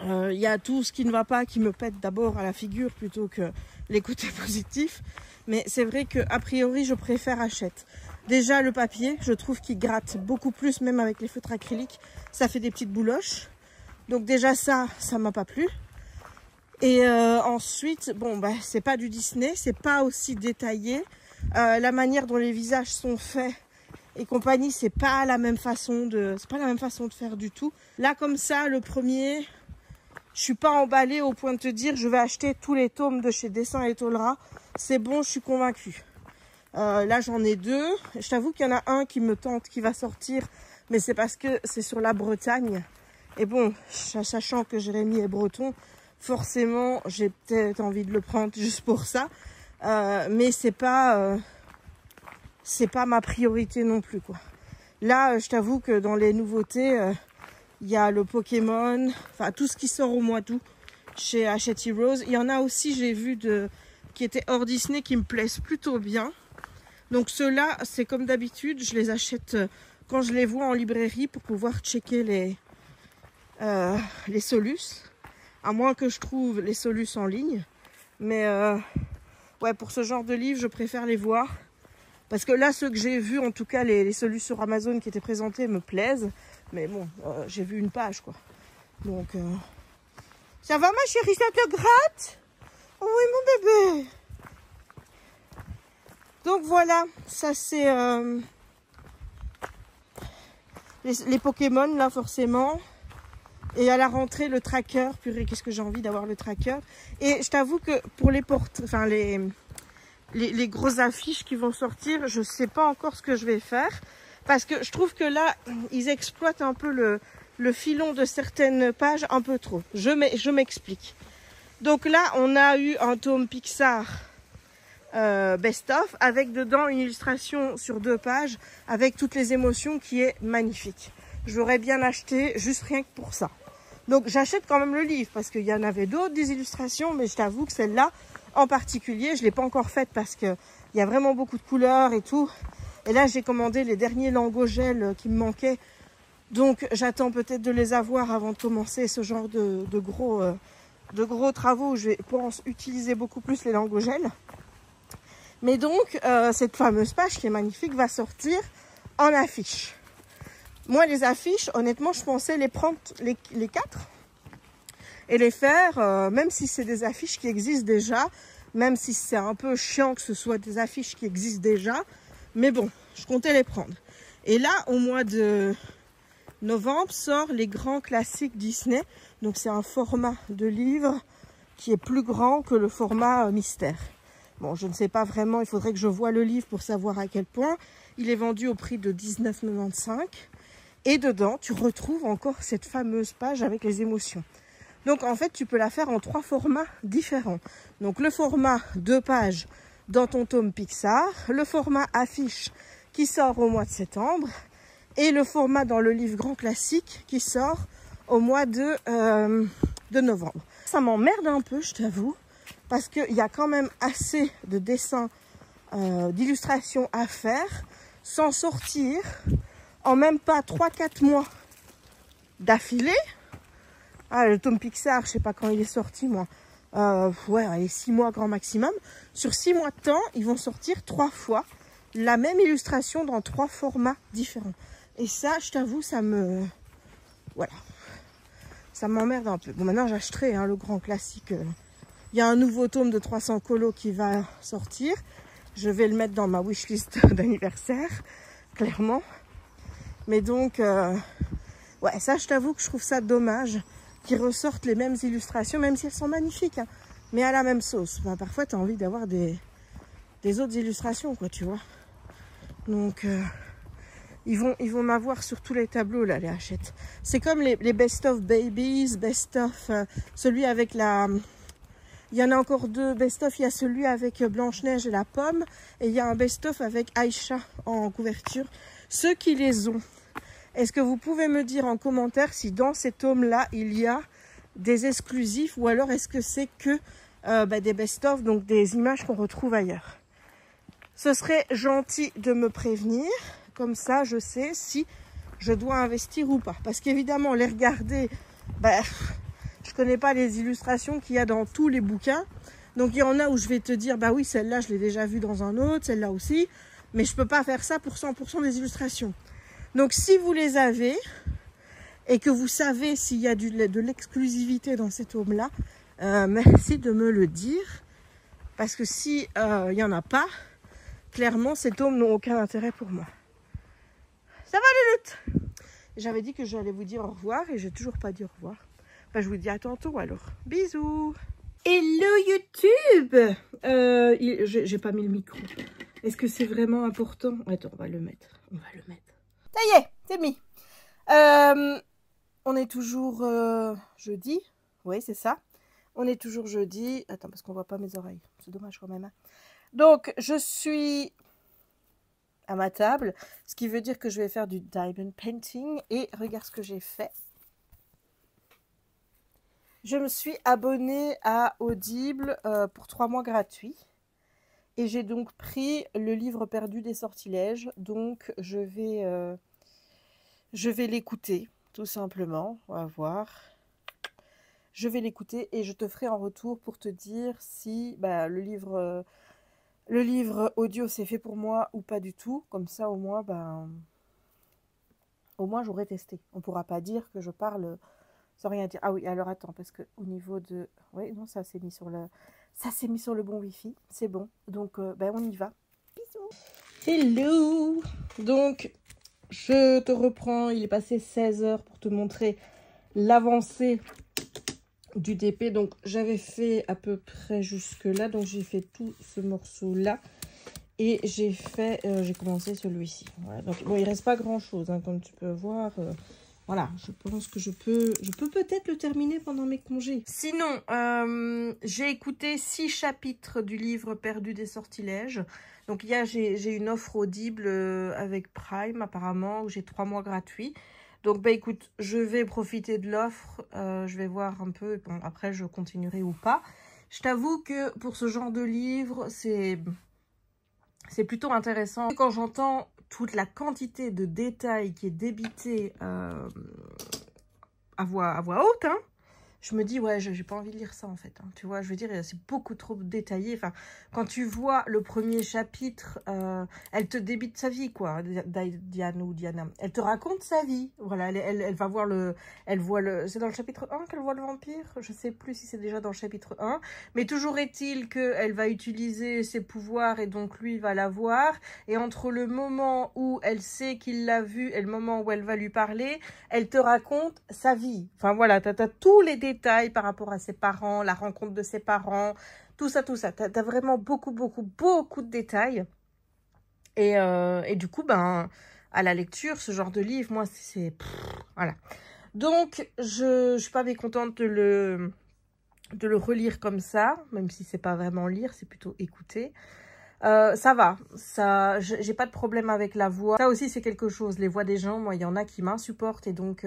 y a tout ce qui ne va pas qui me pète d'abord à la figure plutôt que les côtés positifs. Mais c'est vrai qu'a priori, je préfère Hachette. Déjà, le papier, je trouve qu'il gratte beaucoup plus, même avec les feutres acryliques. Ça fait des petites bouloches. Donc déjà, ça m'a pas plu. Et ensuite, bon, bah, c'est pas du Disney, c'est pas aussi détaillé. La manière dont les visages sont faits et compagnie, c'est pas la même façon de faire du tout. Là, comme ça, le premier, je suis pas emballée au point de te dire, je vais acheter tous les tomes de chez Dessin et Tolera. C'est bon, je suis convaincue. Là, j'en ai 2. Je t'avoue qu'il y en a un qui me tente, qui va sortir, mais c'est parce que c'est sur la Bretagne. Et bon, sachant que Jérémy est breton, forcément, j'ai peut-être envie de le prendre juste pour ça. Mais c'est pas ma priorité non plus, quoi. Là, je t'avoue que dans les nouveautés, il y a le Pokémon, enfin tout ce qui sort au mois d'août chez Hachette Heroes. Il y en a aussi, j'ai vu, qui étaient hors Disney, qui me plaisent plutôt bien. Donc ceux-là, c'est comme d'habitude, je les achète quand je les vois en librairie pour pouvoir checker les solus. À moins que je trouve les solus en ligne. Mais ouais, pour ce genre de livre, je préfère les voir. Parce que là, ceux que j'ai vus, en tout cas les solus sur Amazon qui étaient présentés, me plaisent. Mais bon, j'ai vu une page, quoi. Donc, ça va ma chérie, ça te gratte? Oui, mon bébé. Donc voilà, ça c'est les Pokémon, là, forcément. Et à la rentrée, le tracker. Purée, qu'est-ce que j'ai envie d'avoir le tracker. Et je t'avoue que pour les portes, enfin, les grosses affiches qui vont sortir, je sais pas encore ce que je vais faire. Parce que je trouve que là, ils exploitent un peu le filon de certaines pages un peu trop. Je m'explique. Donc là, on a eu un tome Pixar Best of avec dedans une illustration sur 2 pages avec toutes les émotions qui est magnifique. J'aurais bien acheté juste rien que pour ça. Donc j'achète quand même le livre parce qu'il y en avait d'autres des illustrations, mais je t'avoue que celle-là en particulier, je ne l'ai pas encore faite parce qu'il y a vraiment beaucoup de couleurs et tout. Et là, j'ai commandé les derniers langogels qui me manquaient. Donc j'attends peut-être de les avoir avant de commencer ce genre de gros travaux où je vais, pense, utiliser beaucoup plus les langogels. Mais donc, cette fameuse page qui est magnifique va sortir en affiche. Moi, les affiches, honnêtement, je pensais les prendre les 4 et les faire, même si c'est des affiches qui existent déjà, même si c'est un peu chiant que ce soit des affiches qui existent déjà. Mais bon, je comptais les prendre. Et là, au mois de novembre, sort les grands classiques Disney. Donc, c'est un format de livre qui est plus grand que le format mystère. Bon, je ne sais pas vraiment, il faudrait que je voie le livre pour savoir à quel point. Il est vendu au prix de 19,95 €. Et dedans, tu retrouves encore cette fameuse page avec les émotions. Donc, en fait, tu peux la faire en 3 formats différents. Donc, le format 2 pages dans ton tome Pixar, le format affiche qui sort au mois de septembre et le format dans le livre grand classique qui sort au mois de novembre. Ça m'emmerde un peu, je t'avoue, parce qu'il y a quand même assez de dessins, d'illustrations à faire sans sortir en même pas 3-4 mois d'affilée. Ah, le tome Pixar, je sais pas quand il est sorti, moi. Ouais, allez, 6 mois grand maximum. Sur 6 mois de temps, ils vont sortir 3 fois la même illustration dans 3 formats différents. Et ça, je t'avoue, ça me... Voilà. Ça m'emmerde un peu. Bon, maintenant, j'achèterai le grand classique. Il y a un nouveau tome de 300 colos qui va sortir. Je vais le mettre dans ma wishlist d'anniversaire, clairement. Mais donc, ouais, ça, je t'avoue que je trouve ça dommage qu'ils ressortent les mêmes illustrations, même si elles sont magnifiques, hein, mais à la même sauce. Ben, parfois, tu as envie d'avoir des autres illustrations, quoi, tu vois. Donc, ils vont m'avoir sur tous les tableaux, là, les Hachette. C'est comme les best-of babies, best-of, celui avec la... Il y en a encore 2 best-of. Il y a celui avec Blanche-Neige et la pomme. Et il y a un best-of avec Aïcha en couverture. Ceux qui les ont, est-ce que vous pouvez me dire en commentaire si dans ces tomes-là, il y a des exclusifs ou alors est-ce que c'est que des best-of, donc des images qu'on retrouve ailleurs? Ce serait gentil de me prévenir. Comme ça, je sais si je dois investir ou pas. Parce qu'évidemment, les regarder... je connais pas les illustrations qu'il y a dans tous les bouquins. Donc, il y en a où je vais te dire, bah oui, celle-là, je l'ai déjà vue dans un autre, celle-là aussi. Mais je peux pas faire ça pour 100% des illustrations. Donc, si vous les avez et que vous savez s'il y a de l'exclusivité dans ces tomes-là, merci de me le dire. Parce que si il n'y en a pas, clairement, ces tomes n'ont aucun intérêt pour moi. Ça va, les luttes? J'avais dit que j'allais vous dire au revoir et j'ai toujours pas dit au revoir. Je vous dis à tantôt alors. Bisous. Hello YouTube. J'ai pas mis le micro. Est-ce que c'est vraiment important? Attends, on va le mettre. Ça y est, c'est mis. On est toujours jeudi. Oui, c'est ça. On est toujours jeudi. Attends, parce qu'on voit pas mes oreilles. C'est dommage quand même. Hein. Donc, je suis à ma table. Ce qui veut dire que je vais faire du diamond painting. Et regarde ce que j'ai fait. Je me suis abonnée à Audible pour 3 mois gratuits. Et j'ai donc pris le livre perdu des sortilèges. Donc, je vais l'écouter, tout simplement. On va voir. Je vais l'écouter et je te ferai en retour pour te dire si le livre audio c'est fait pour moi ou pas du tout. Comme ça, au moins j'aurai testé. On ne pourra pas dire que je parle sans rien dire. Ah oui, alors attends, parce que au niveau de... Oui, non, ça s'est mis sur le bon Wi-Fi. C'est bon. Donc, on y va. Bisous. Hello. Donc, je te reprends. Il est passé 16 heures pour te montrer l'avancée du DP. Donc, j'avais fait à peu près jusque là. Donc, j'ai fait tout ce morceau-là. Et j'ai commencé celui-ci. Voilà. Donc, bon, il reste pas grand-chose, hein, comme tu peux voir. Voilà, je pense que je peux peut-être le terminer pendant mes congés. Sinon, j'ai écouté 6 chapitres du livre Perdu des sortilèges. Donc, j'ai une offre audible avec Prime, apparemment, où j'ai 3 mois gratuits. Donc, bah écoute, je vais profiter de l'offre. Je vais voir un peu. Bon, après, je continuerai ou pas. Je t'avoue que pour ce genre de livre, c'est plutôt intéressant. Quand j'entends toute la quantité de détails qui est débitée à voix haute, hein, je me dis, ouais, j'ai pas envie de lire ça, en fait. Hein. Tu vois, je veux dire, c'est beaucoup trop détaillé. Enfin, quand tu vois le premier chapitre, elle te débite sa vie, quoi, Diane ou Diana. Elle te raconte sa vie. Voilà, elle va voir c'est dans le chapitre 1 qu'elle voit le vampire. Je sais plus si c'est déjà dans le chapitre 1. Mais toujours est-il qu'elle va utiliser ses pouvoirs et donc lui va la voir. Et entre le moment où elle sait qu'il l'a vu et le moment où elle va lui parler, elle te raconte sa vie. Enfin, voilà, t'as tous les détails par rapport à ses parents, la rencontre de ses parents, tout ça, tout ça. T'as vraiment beaucoup, beaucoup, beaucoup de détails. Et du coup, ben, à la lecture, ce genre de livre, moi, voilà. Donc, je suis pas mécontente de le relire comme ça, même si c'est pas vraiment lire, c'est plutôt écouter. Ça va, j'ai pas de problème avec la voix. Ça aussi, c'est quelque chose. Les voix des gens, moi, il y en a qui m'insupportent. Et donc,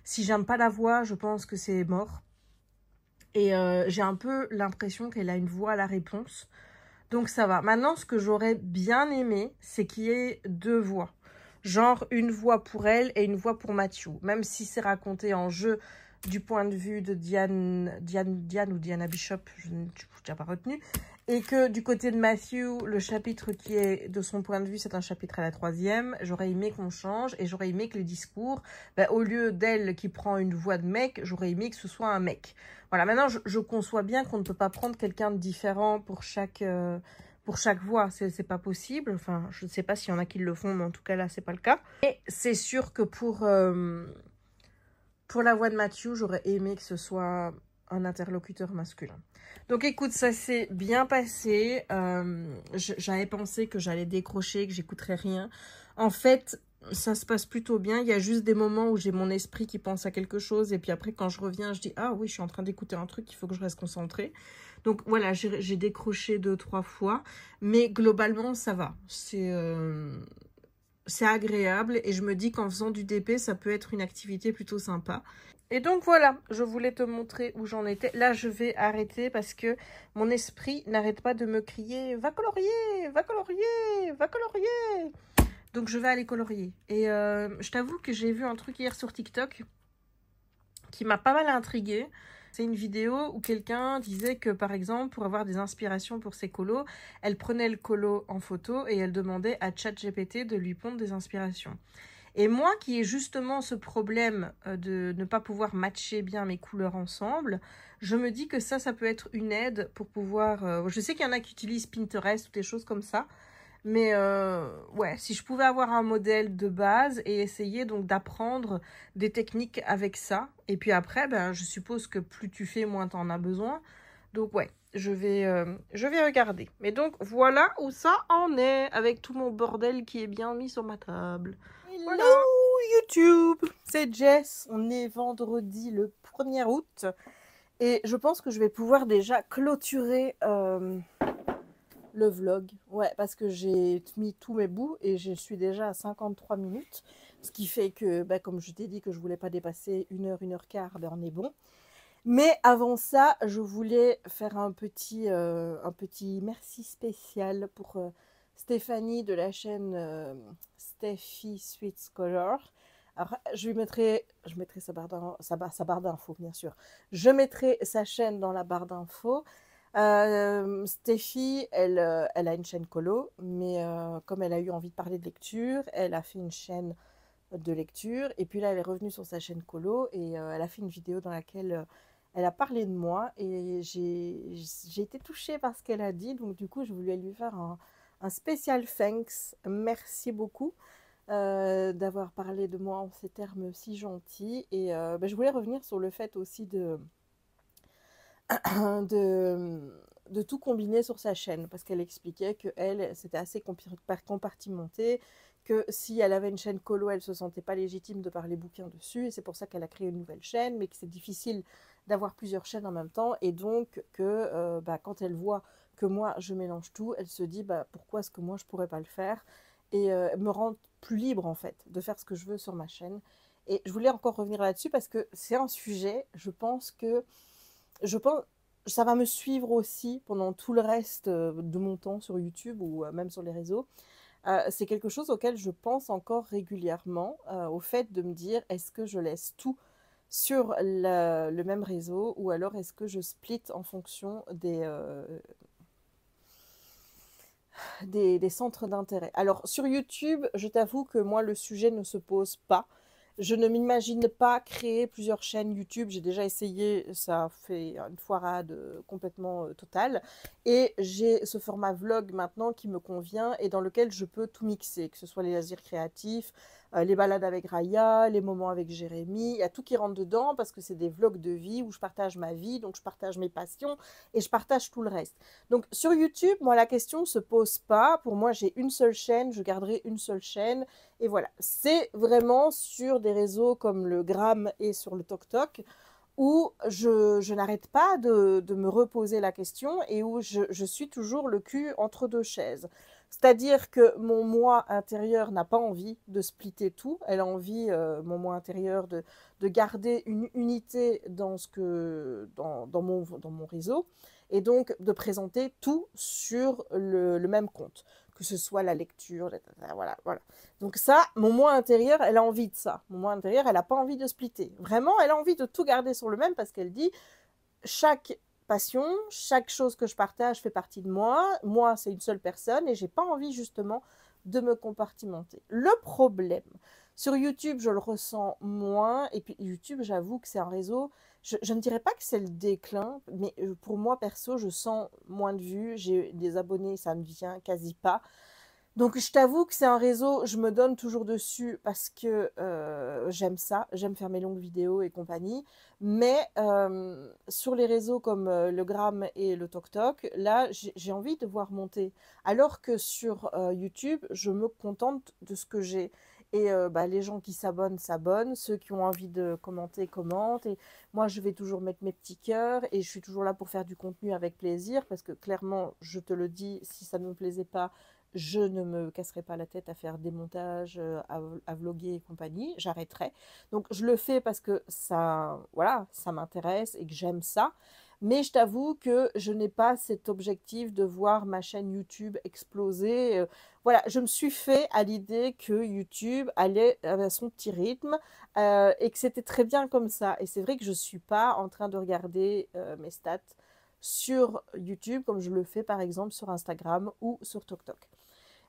si j'aime pas la voix, je pense que c'est mort. Et j'ai un peu l'impression qu'elle a une voix à la réponse. Donc, ça va. Maintenant, ce que j'aurais bien aimé, c'est qu'il y ait 2 voix. Genre, une voix pour elle et une voix pour Matthew. Même si c'est raconté en jeu du point de vue de Diane ou Diana Bishop, je n'ai pas retenu. Et que du côté de Matthew, le chapitre qui est de son point de vue, c'est un chapitre à la 3e. J'aurais aimé qu'on change et j'aurais aimé que les discours, ben, au lieu d'elle qui prend une voix de mec, j'aurais aimé que ce soit un mec. Voilà, maintenant je conçois bien qu'on ne peut pas prendre quelqu'un de différent pour chaque voix. C'est pas possible. Enfin, je ne sais pas s'il y en a qui le font, mais en tout cas là, c'est pas le cas. Et c'est sûr que pour la voix de Matthew, j'aurais aimé que ce soit un interlocuteur masculin. Donc écoute, ça s'est bien passé. J'avais pensé que j'allais décrocher, que j'écouterais rien. En fait, ça se passe plutôt bien. Il y a juste des moments où j'ai mon esprit qui pense à quelque chose. Et puis après, quand je reviens, je dis « Ah oui, je suis en train d'écouter un truc, il faut que je reste concentrée. » Donc voilà, j'ai décroché 2-3 fois. Mais globalement, ça va. C'est agréable. Et je me dis qu'en faisant du DP, ça peut être une activité plutôt sympa. Et donc voilà, je voulais te montrer où j'en étais. Là, je vais arrêter parce que mon esprit n'arrête pas de me crier « Va colorier, va colorier, va colorier !» Donc, je vais aller colorier. Et je t'avoue que j'ai vu un truc hier sur TikTok qui m'a pas mal intriguée. C'est une vidéo où quelqu'un disait que, par exemple, pour avoir des inspirations pour ses colos, elle prenait le colo en photo et elle demandait à ChatGPT de lui pondre des inspirations. Et moi, qui ai justement ce problème de ne pas pouvoir matcher bien mes couleurs ensemble, je me dis que ça peut être une aide pour pouvoir... je sais qu'il y en a qui utilisent Pinterest ou des choses comme ça. Mais ouais, si je pouvais avoir un modèle de base et essayer donc d'apprendre des techniques avec ça. Et puis après, ben, je suppose que plus tu fais, moins tu en as besoin. Donc ouais, je vais regarder. Mais donc voilà où ça en est avec tout mon bordel qui est bien mis sur ma table. Hello Voilà. YouTube, c'est Jess. On est vendredi le 1er août. Et je pense que je vais pouvoir déjà clôturer... le vlog, ouais, parce que j'ai mis tous mes bouts et je suis déjà à 53 minutes, ce qui fait que, bah, comme je t'ai dit que je voulais pas dépasser 1 heure, 1 h 15, ben on est bon. Mais avant ça, je voulais faire un petit merci spécial pour Stéphanie de la chaîne Steffi Sweet Scholar. Alors, je mettrai sa barre d'infos, bien sûr. Je mettrai sa chaîne dans la barre d'infos. Steffi, elle a une chaîne colo, mais comme elle a eu envie de parler de lecture, elle a fait une chaîne de lecture, et puis là elle est revenue sur sa chaîne colo, et elle a fait une vidéo dans laquelle elle a parlé de moi, et j'ai été touchée par ce qu'elle a dit, donc du coup je voulais lui faire un spécial thanks, merci beaucoup. d'avoir parlé de moi en ces termes si gentils. Et bah, je voulais revenir sur le fait aussi de, de tout combiner sur sa chaîne, parce qu'elle expliquait que elle, c'était assez compartimenté, que si elle avait une chaîne colo, elle se sentait pas légitime de parler bouquin dessus, et c'est pour ça qu'elle a créé une nouvelle chaîne, mais que c'est difficile d'avoir plusieurs chaînes en même temps, et donc que bah, quand elle voit que moi je mélange tout, elle se dit bah, pourquoi est-ce que moi je pourrais pas le faire, et me rendre plus libre en fait de faire ce que je veux sur ma chaîne. Et je voulais encore revenir là-dessus parce que c'est un sujet, je pense, ça va me suivre aussi pendant tout le reste de mon temps sur YouTube ou même sur les réseaux. C'est quelque chose auquel je pense encore régulièrement, au fait de me dire, est-ce que je laisse tout sur le même réseau ou alors est-ce que je split en fonction des centres d'intérêt. Alors sur YouTube, je t'avoue que moi, le sujet ne se pose pas. Je ne m'imagine pas créer plusieurs chaînes YouTube. J'ai déjà essayé, ça fait une foirade complètement totale. Et j'ai ce format vlog maintenant qui me convient et dans lequel je peux tout mixer, que ce soit les loisirs créatifs, les balades avec Raya, les moments avec Jérémy. Il y a tout qui rentre dedans parce que c'est des vlogs de vie où je partage ma vie, donc je partage mes passions et je partage tout le reste. Donc sur YouTube, moi, la question ne se pose pas. Pour moi, j'ai une seule chaîne, je garderai une seule chaîne. Et voilà, c'est vraiment sur des réseaux comme le Gram et sur le TokTok où je n'arrête pas de me reposer la question et où je suis toujours le cul entre deux chaises. C'est-à-dire que mon moi intérieur n'a pas envie de splitter tout, elle a envie, mon moi intérieur, de garder une unité dans mon réseau et donc de présenter tout sur le même compte, que ce soit la lecture, voilà, voilà. Donc ça, mon moi intérieur, elle a envie de ça. Mon moi intérieur, elle n'a pas envie de splitter. Vraiment, elle a envie de tout garder sur le même parce qu'elle dit, chaque passion, chaque chose que je partage fait partie de moi. Moi, c'est une seule personne et j'ai pas envie justement de me compartimenter. Le problème, sur YouTube, je le ressens moins. Et puis YouTube, j'avoue que c'est un réseau, je ne dirais pas que c'est le déclin, mais pour moi, perso, je sens moins de vues. J'ai des abonnés, ça ne vient quasi pas. Donc je t'avoue que c'est un réseau, je me donne toujours dessus parce que j'aime ça, j'aime faire mes longues vidéos et compagnie. Mais sur les réseaux comme le Gram et le TokTok, là j'ai envie de voir monter. Alors que sur YouTube, je me contente de ce que j'ai. Et bah, les gens qui s'abonnent, s'abonnent. Ceux qui ont envie de commenter, commentent. Et moi, je vais toujours mettre mes petits cœurs. Et je suis toujours là pour faire du contenu avec plaisir. Parce que clairement, je te le dis, si ça ne me plaisait pas, je ne me casserai pas la tête à faire des montages, à vloguer et compagnie, j'arrêterai. Donc je le fais parce que ça, voilà, ça m'intéresse et que j'aime ça. Mais je t'avoue que je n'ai pas cet objectif de voir ma chaîne YouTube exploser. Voilà, je me suis fait à l'idée que YouTube allait à son petit rythme et que c'était très bien comme ça. Et c'est vrai que je ne suis pas en train de regarder mes stats sur YouTube comme je le fais par exemple sur Instagram ou sur TokTok.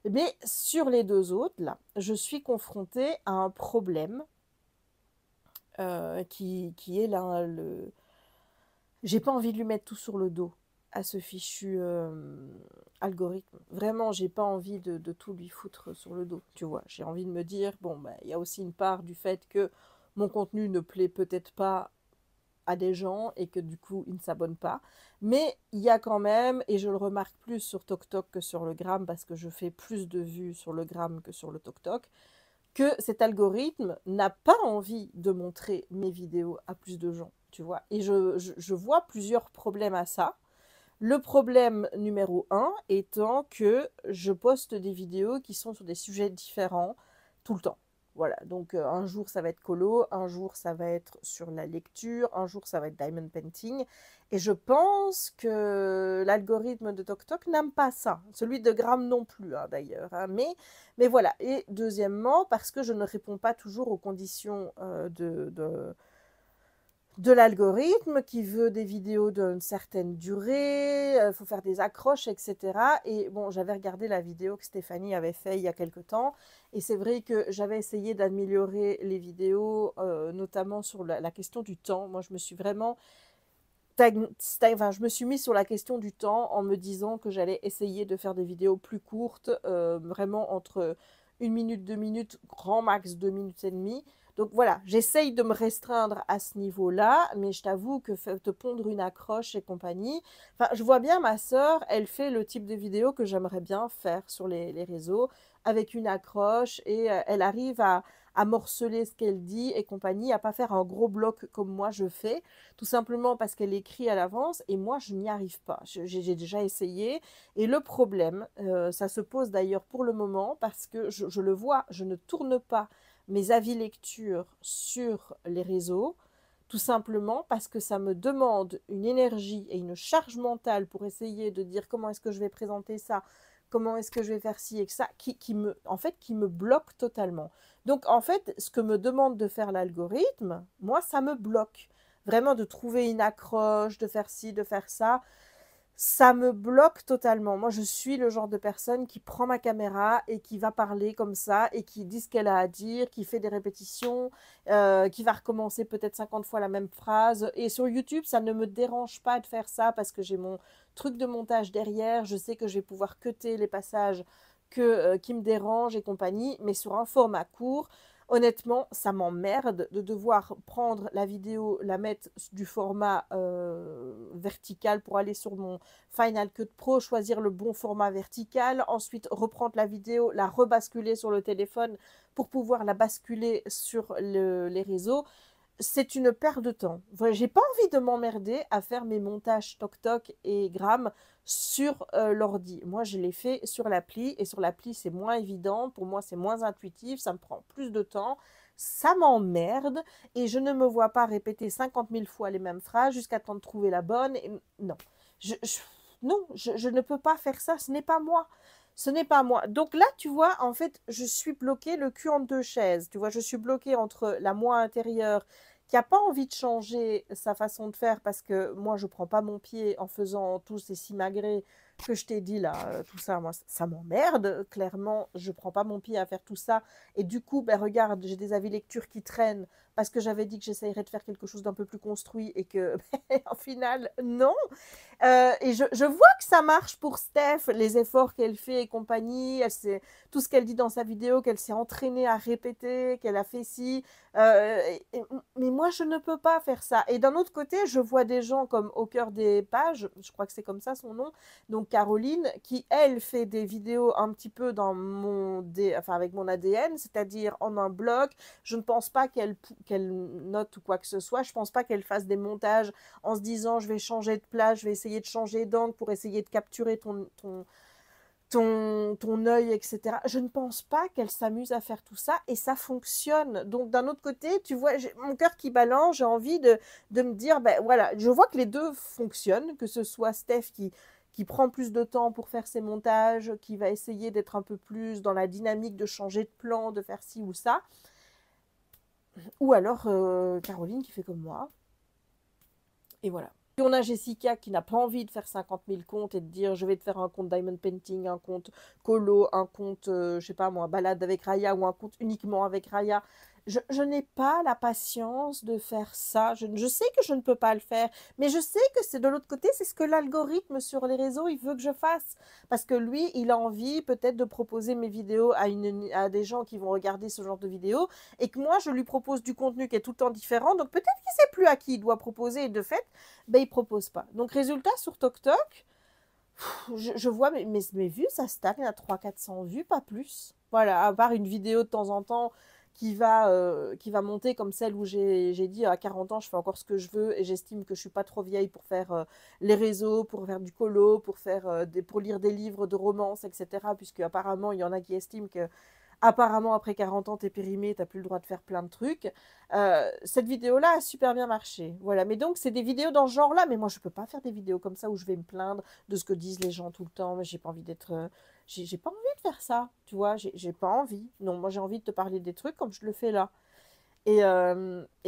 Mais sur les deux autres, là, je suis confrontée à un problème qui est là, j'ai pas envie de lui mettre tout sur le dos à ce fichu algorithme. Vraiment, j'ai pas envie de tout lui foutre sur le dos, tu vois. J'ai envie de me dire, bon, bah, il y a aussi une part du fait que mon contenu ne plaît peut-être pas à des gens et que du coup ils ne s'abonnent pas. Mais il y a quand même, et je le remarque plus sur TokTok que sur le Gram parce que je fais plus de vues sur le Gram que sur le TokTok, que cet algorithme n'a pas envie de montrer mes vidéos à plus de gens, tu vois. Et je vois plusieurs problèmes à ça. Le problème numéro un étant que je poste des vidéos qui sont sur des sujets différents tout le temps. Voilà, donc un jour ça va être colo, un jour ça va être sur la lecture, un jour ça va être diamond painting. Et je pense que l'algorithme de TokTok n'aime pas ça. Celui de Gram non plus, hein, d'ailleurs. Hein. Mais voilà. Et deuxièmement, parce que je ne réponds pas toujours aux conditions de l'algorithme qui veut des vidéos d'une certaine durée, il faut faire des accroches, etc. Et bon, j'avais regardé la vidéo que Stéphanie avait fait il y a quelque temps, et c'est vrai que j'avais essayé d'améliorer les vidéos, notamment sur la question du temps. Moi, je me suis vraiment enfin, je me suis mis sur la question du temps en me disant que j'allais essayer de faire des vidéos plus courtes, vraiment entre 1 minute, 2 minutes, grand max 2 minutes et demie. Donc voilà, j'essaye de me restreindre à ce niveau-là, mais je t'avoue que te pondre une accroche et compagnie, enfin, je vois bien ma sœur, elle fait le type de vidéo que j'aimerais bien faire sur les réseaux, avec une accroche, et elle arrive à morceler ce qu'elle dit et compagnie, à pas faire un gros bloc comme moi je fais, tout simplement parce qu'elle écrit à l'avance, et moi je n'y arrive pas. J'ai déjà essayé, et le problème, ça se pose d'ailleurs pour le moment, parce que je le vois, je ne tourne pas mes avis lecture sur les réseaux, tout simplement parce que ça me demande une énergie et une charge mentale pour essayer de dire comment est-ce que je vais présenter ça, comment est-ce que je vais faire ci et que ça, en fait, qui me bloque totalement. Donc, en fait, ce que me demande de faire l'algorithme, moi, ça me bloque. Vraiment de trouver une accroche, de faire ci, de faire ça me bloque totalement. Moi, je suis le genre de personne qui prend ma caméra et qui va parler comme ça et qui dit ce qu'elle a à dire, qui fait des répétitions, qui va recommencer peut-être 50 fois la même phrase. Et sur YouTube, ça ne me dérange pas de faire ça parce que j'ai mon truc de montage derrière. Je sais que je vais pouvoir cutter les passages qui me dérangent et compagnie. Mais sur un format court, honnêtement, ça m'emmerde de devoir prendre la vidéo, la mettre du format vertical pour aller sur mon Final Cut Pro, choisir le bon format vertical, ensuite reprendre la vidéo, la rebasculer sur le téléphone pour pouvoir la basculer sur les réseaux. C'est une perte de temps. J'ai pas envie de m'emmerder à faire mes montages TokTok et Gram sur l'ordi. Moi, je les fais sur l'appli, et sur l'appli, c'est moins évident. Pour moi, c'est moins intuitif, ça me prend plus de temps. Ça m'emmerde, et je ne me vois pas répéter 50 000 fois les mêmes phrases jusqu'à temps de trouver la bonne. Et non, non, je ne peux pas faire ça. Ce n'est pas moi. Ce n'est pas moi. Donc là, tu vois, en fait, je suis bloquée le cul entre deux chaises. Tu vois, je suis bloquée entre la moi intérieure qui n'a pas envie de changer sa façon de faire parce que moi, je ne prends pas mon pied en faisant tous ces simagrées que je t'ai dit là, tout ça, moi, ça m'emmerde. Clairement, je ne prends pas mon pied à faire tout ça. Et du coup, ben, regarde, j'ai des avis lecture qui traînent parce que j'avais dit que j'essayerais de faire quelque chose d'un peu plus construit et que, ben, en final, non. Et je vois que ça marche pour Steph, les efforts qu'elle fait et compagnie. Tout ce qu'elle dit dans sa vidéo, qu'elle s'est entraînée à répéter, qu'elle a fait ci. Mais moi, je ne peux pas faire ça. Et d'un autre côté, je vois des gens comme Au cœur des pages, je crois que c'est comme ça son nom, donc Caroline, qui, elle, fait des vidéos un petit peu dans enfin, avec mon ADN, c'est-à-dire en un bloc. Je ne pense pas qu'elle note ou quoi que ce soit. Je ne pense pas qu'elle fasse des montages en se disant je vais changer de place, je vais essayer de changer d'angle pour essayer de capturer ton œil, etc. Je ne pense pas qu'elle s'amuse à faire tout ça, et ça fonctionne. Donc d'un autre côté, tu vois, j'ai mon cœur qui balance, j'ai envie de me dire, ben voilà, je vois que les deux fonctionnent, que ce soit Steph qui prend plus de temps pour faire ses montages, qui va essayer d'être un peu plus dans la dynamique de changer de plan, de faire ci ou ça, ou alors Caroline qui fait comme moi. Et voilà. Puis on a Jessica qui n'a pas envie de faire 50 000 comptes et de dire je vais te faire un compte Diamond Painting, un compte Colo, un compte, je sais pas moi, balade avec Raya, ou un compte uniquement avec Raya. Je n'ai pas la patience de faire ça. Je sais que je ne peux pas le faire, mais je sais que c'est de l'autre côté, c'est ce que l'algorithme sur les réseaux, il veut que je fasse. Parce que lui, il a envie peut-être de proposer mes vidéos à des gens qui vont regarder ce genre de vidéos, et que moi, je lui propose du contenu qui est tout le temps différent. Donc peut-être qu'il ne sait plus à qui il doit proposer, et de fait, ben, il ne propose pas. Donc résultat, sur TokTok, je vois mes vues, ça stagne à 300-400 vues, pas plus. Voilà, à part une vidéo de temps en temps qui va monter comme celle où j'ai dit à 40 ans, je fais encore ce que je veux, et j'estime que je suis pas trop vieille pour faire les réseaux, pour faire du colo, pour lire des livres de romance, etc. Puisque apparemment, il y en a qui estiment que apparemment, après 40 ans, t'es périmé, t'as plus le droit de faire plein de trucs. Cette vidéo-là a super bien marché. Voilà, mais donc, c'est des vidéos dans ce genre-là. Mais moi, je peux pas faire des vidéos comme ça où je vais me plaindre de ce que disent les gens tout le temps. Mais j'ai pas envie d'être... j'ai pas envie de faire ça, tu vois. J'ai pas envie. Non, moi, j'ai envie de te parler des trucs comme je le fais là. Et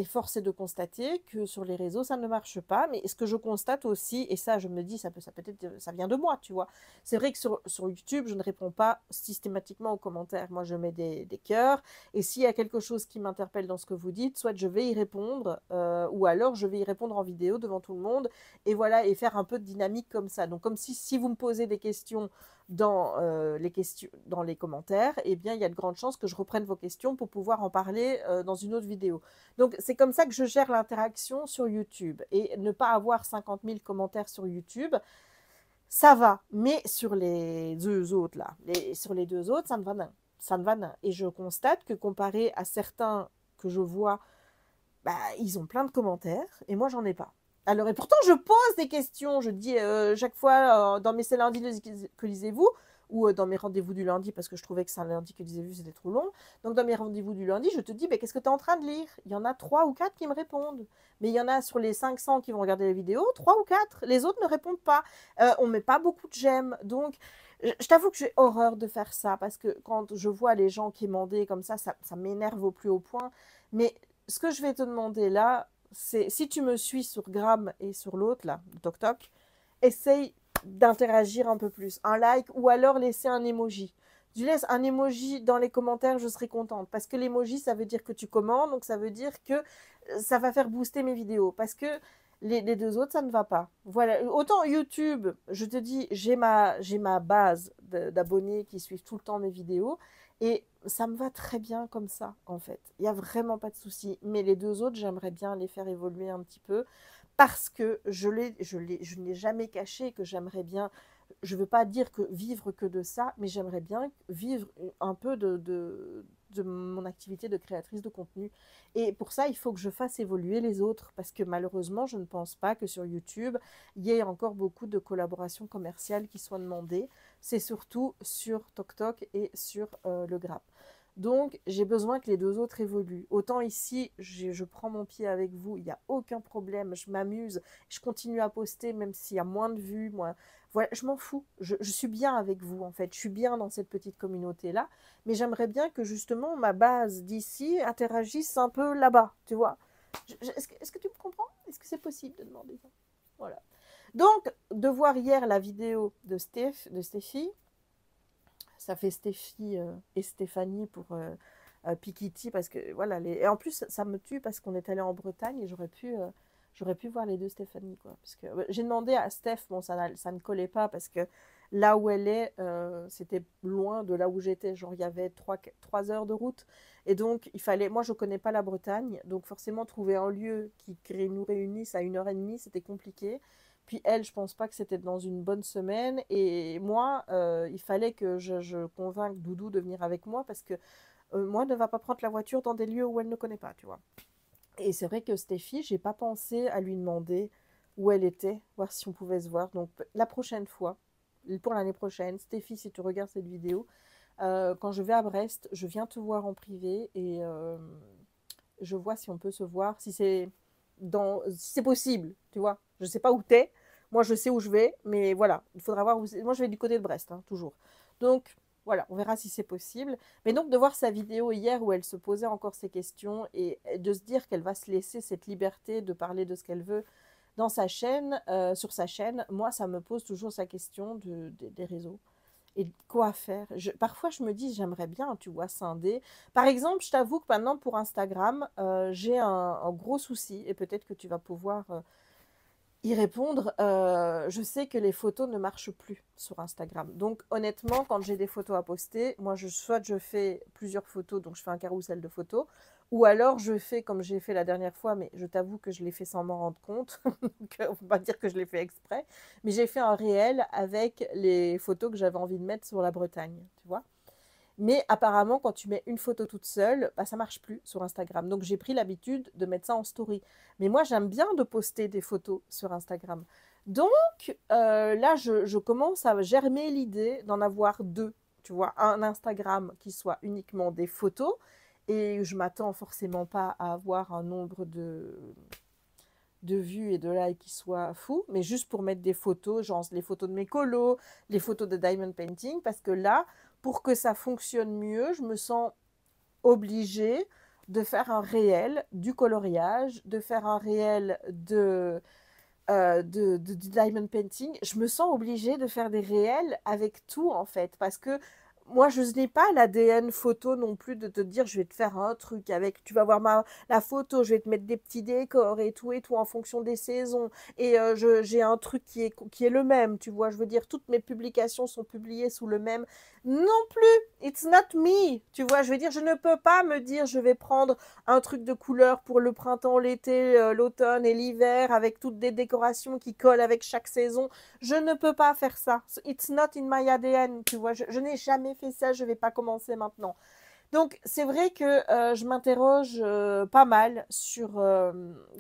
force est de constater que sur les réseaux, ça ne marche pas. Mais ce que je constate aussi, et ça, je me dis, ça vient de moi, tu vois. C'est vrai que sur YouTube, je ne réponds pas systématiquement aux commentaires. Moi, je mets des cœurs. Et s'il y a quelque chose qui m'interpelle dans ce que vous dites, soit je vais y répondre, ou alors je vais y répondre en vidéo devant tout le monde. Et voilà, et faire un peu de dynamique comme ça. Donc, comme si vous me posez des questions les questions, dans les commentaires, eh bien, il y a de grandes chances que je reprenne vos questions pour pouvoir en parler dans une autre vidéo. Donc, c'est comme ça que je gère l'interaction sur YouTube. Et ne pas avoir 50 000 commentaires sur YouTube, ça va. Mais sur les deux autres, là, sur les deux autres, ça ne va pas. Ça ne va pas. Et je constate que comparé à certains que je vois, bah, ils ont plein de commentaires et moi, j'en ai pas. Alors, et pourtant, je pose des questions. Je dis chaque fois dans mes C'est lundi que lisez-vous ou dans mes rendez-vous du lundi parce que je trouvais que c'est un lundi que lisez-vous, c'était trop long. Donc, dans mes rendez-vous du lundi, je te dis, qu'est-ce que tu es en train de lire? Il y en a 3 ou 4 qui me répondent. Mais il y en a sur les 500 qui vont regarder la vidéo, 3 ou 4. Les autres ne répondent pas. On met pas beaucoup de j'aime. Donc, je t'avoue que j'ai horreur de faire ça parce que quand je vois les gens qui quémander comme ça m'énerve au plus haut point. Mais ce que je vais te demander là, c'est si tu me suis sur Gram et sur l'autre, là, TokTok, essaye d'interagir un peu plus. Un like ou alors laisser un emoji. Tu laisses un emoji dans les commentaires, je serai contente. Parce que l'emoji, ça veut dire que tu commandes, donc ça veut dire que ça va faire booster mes vidéos. Parce que les deux autres, ça ne va pas. Voilà. Autant YouTube, je te dis, j'ai ma base d'abonnés qui suivent tout le temps mes vidéos. Et ça me va très bien comme ça, en fait. Il n'y a vraiment pas de souci. Mais les deux autres, j'aimerais bien les faire évoluer un petit peu parce que je n'ai jamais caché que j'aimerais bien, je ne veux pas dire que vivre que de ça, mais j'aimerais bien vivre un peu de mon activité de créatrice de contenu. Et pour ça, il faut que je fasse évoluer les autres parce que malheureusement, je ne pense pas que sur YouTube, il y ait encore beaucoup de collaborations commerciales qui soient demandées. C'est surtout sur TokTok et sur le Grap. Donc, j'ai besoin que les deux autres évoluent. Autant ici, je prends mon pied avec vous, il n'y a aucun problème, je m'amuse, je continue à poster même s'il y a moins de vues. Moi, voilà, je m'en fous. Je suis bien avec vous, en fait. Je suis bien dans cette petite communauté-là. Mais j'aimerais bien que, justement, ma base d'ici interagisse un peu là-bas, tu vois. Est-ce que tu me comprends? Est-ce que c'est possible de demander ça? Voilà. Donc, de voir hier la vidéo de Stéphie, ça fait Stéphie et Stéphanie pour Pikiti parce que voilà et en plus ça me tue parce qu'on est allé en Bretagne et j'aurais pu voir les deux Stéphanie quoi parce que j'ai demandé à Steph, bon ça ne collait pas parce que là où elle est c'était loin de là où j'étais, genre il y avait 3 heures de route et donc il fallait, moi je connais pas la Bretagne donc forcément trouver un lieu qui nous réunisse à 1h30 c'était compliqué. Puis elle, je pense pas que c'était dans une bonne semaine. Et moi, il fallait que je convainque Doudou de venir avec moi parce que moi, ne va pas prendre la voiture dans des lieux où elle ne connaît pas, tu vois. Et c'est vrai que Stéphie, j'ai pas pensé à lui demander où elle était, voir si on pouvait se voir. Donc la prochaine fois, pour l'année prochaine, Stéphie, si tu regardes cette vidéo, quand je vais à Brest, je viens te voir en privé et je vois si on peut se voir, si c'est possible, tu vois. Je sais pas où t'es, moi je sais où je vais, mais voilà, il faudra voir où moi je vais du côté de Brest, hein, toujours. Donc voilà, on verra si c'est possible. Mais donc de voir sa vidéo hier où elle se posait encore ces questions et de se dire qu'elle va se laisser cette liberté de parler de ce qu'elle veut dans sa chaîne, sur sa chaîne, moi ça me pose toujours sa question des réseaux. Et quoi faire? Parfois, je me dis, j'aimerais bien, tu vois, scinder. Par exemple, je t'avoue que maintenant, pour Instagram, j'ai un gros souci, et peut-être que tu vas pouvoir y répondre. Je sais que les photos ne marchent plus sur Instagram. Donc, honnêtement, quand j'ai des photos à poster, moi, soit je fais plusieurs photos, donc je fais un carrousel de photos, ou alors je fais comme j'ai fait la dernière fois, mais je t'avoue que je l'ai fait sans m'en rendre compte. Donc, on ne peut pas dire que je l'ai fait exprès. Mais j'ai fait un réel avec les photos que j'avais envie de mettre sur la Bretagne, tu vois. Mais apparemment, quand tu mets une photo toute seule, bah, ça marche plus sur Instagram. Donc j'ai pris l'habitude de mettre ça en story. Mais moi, j'aime bien de poster des photos sur Instagram. Donc là, je commence à germer l'idée d'en avoir deux. Tu vois, un Instagram qui soit uniquement des photos. Et je m'attends forcément pas à avoir un nombre de vues et de likes qui soit fou, mais juste pour mettre des photos, genre les photos de mes colos, les photos de diamond painting, parce que là, pour que ça fonctionne mieux, je me sens obligée de faire un réel du coloriage, de faire un réel du diamond painting. Je me sens obligée de faire des réels avec tout, en fait, parce que moi, je n'ai pas l'ADN photo non plus de te dire, je vais te faire un truc avec, tu vas voir la photo, je vais te mettre des petits décors et tout en fonction des saisons. Et j'ai un truc qui est le même, tu vois. Je veux dire, toutes mes publications sont publiées sous le même. Non plus, it's not me, tu vois. Je veux dire, je ne peux pas me dire, je vais prendre un truc de couleur pour le printemps, l'été, l'automne et l'hiver avec toutes des décorations qui collent avec chaque saison. Je ne peux pas faire ça. It's not in my ADN, tu vois. Je n'ai jamais fait ça, je ne vais pas commencer maintenant. Donc, c'est vrai que je m'interroge pas mal sur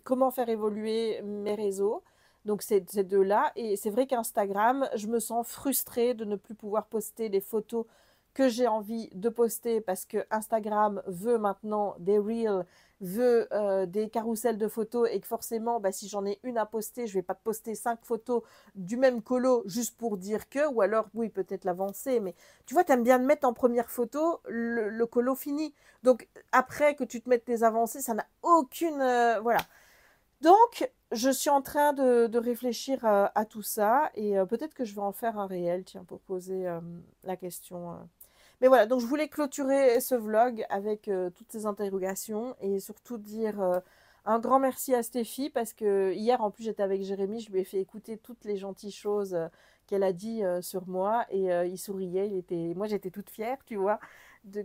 comment faire évoluer mes réseaux. Donc, ces deux-là. Et c'est vrai qu'Instagram, je me sens frustrée de ne plus pouvoir poster les photos que j'ai envie de poster parce que Instagram veut maintenant des reels, veut des carousels de photos et que forcément, bah, si j'en ai une à poster, je ne vais pas poster 5 photos du même colo juste pour dire que, ou alors, oui, peut-être l'avancer, mais tu vois, tu aimes bien te mettre en première photo le colo fini. Donc, après que tu te mettes tes avancées, ça n'a aucune... voilà. Donc, je suis en train de réfléchir à tout ça et peut-être que je vais en faire un réel, tiens, pour poser la question. Mais voilà, donc je voulais clôturer ce vlog avec toutes ces interrogations et surtout dire un grand merci à Stéphie parce que hier, en plus, j'étais avec Jérémy, je lui ai fait écouter toutes les gentilles choses qu'elle a dit sur moi et il souriait, moi j'étais toute fière, tu vois,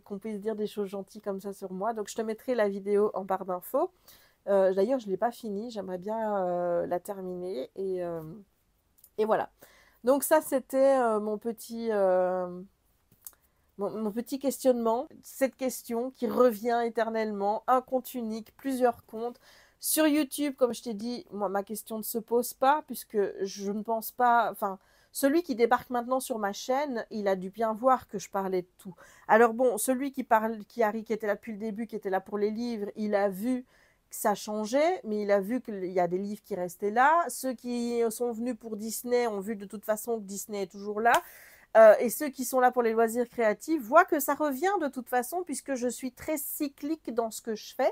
qu'on puisse dire des choses gentilles comme ça sur moi. Donc je te mettrai la vidéo en barre d'infos. D'ailleurs, je ne l'ai pas finie, j'aimerais bien la terminer. Et voilà. Donc ça, c'était mon petit questionnement. Cette question qui revient éternellement, un compte unique, plusieurs comptes. Sur YouTube, comme je t'ai dit, moi, ma question ne se pose pas, puisque je ne pense pas... Enfin, celui qui débarque maintenant sur ma chaîne, il a dû bien voir que je parlais de tout. Alors bon, celui qui était là depuis le début, qui était là pour les livres, il a vu ça changeait, mais il a vu qu'il y a des livres qui restaient là. Ceux qui sont venus pour Disney ont vu de toute façon que Disney est toujours là. Et ceux qui sont là pour les loisirs créatifs voient que ça revient de toute façon, puisque je suis très cyclique dans ce que je fais.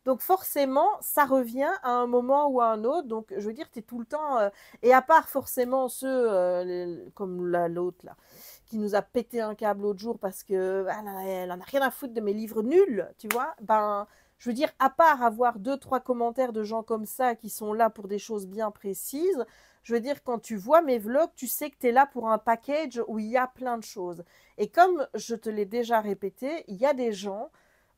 Donc forcément, ça revient à un moment ou à un autre. Donc je veux dire, tu es tout le temps... et à part forcément ceux comme l'autre là, qui nous a pété un câble l'autre jour parce que elle en a rien à foutre de mes livres nuls, tu vois, ben... Je veux dire, à part avoir 2-3 commentaires de gens comme ça qui sont là pour des choses bien précises, je veux dire, quand tu vois mes vlogs, tu sais que tu es là pour un package où il y a plein de choses. Et comme je te l'ai déjà répété, il y a des gens,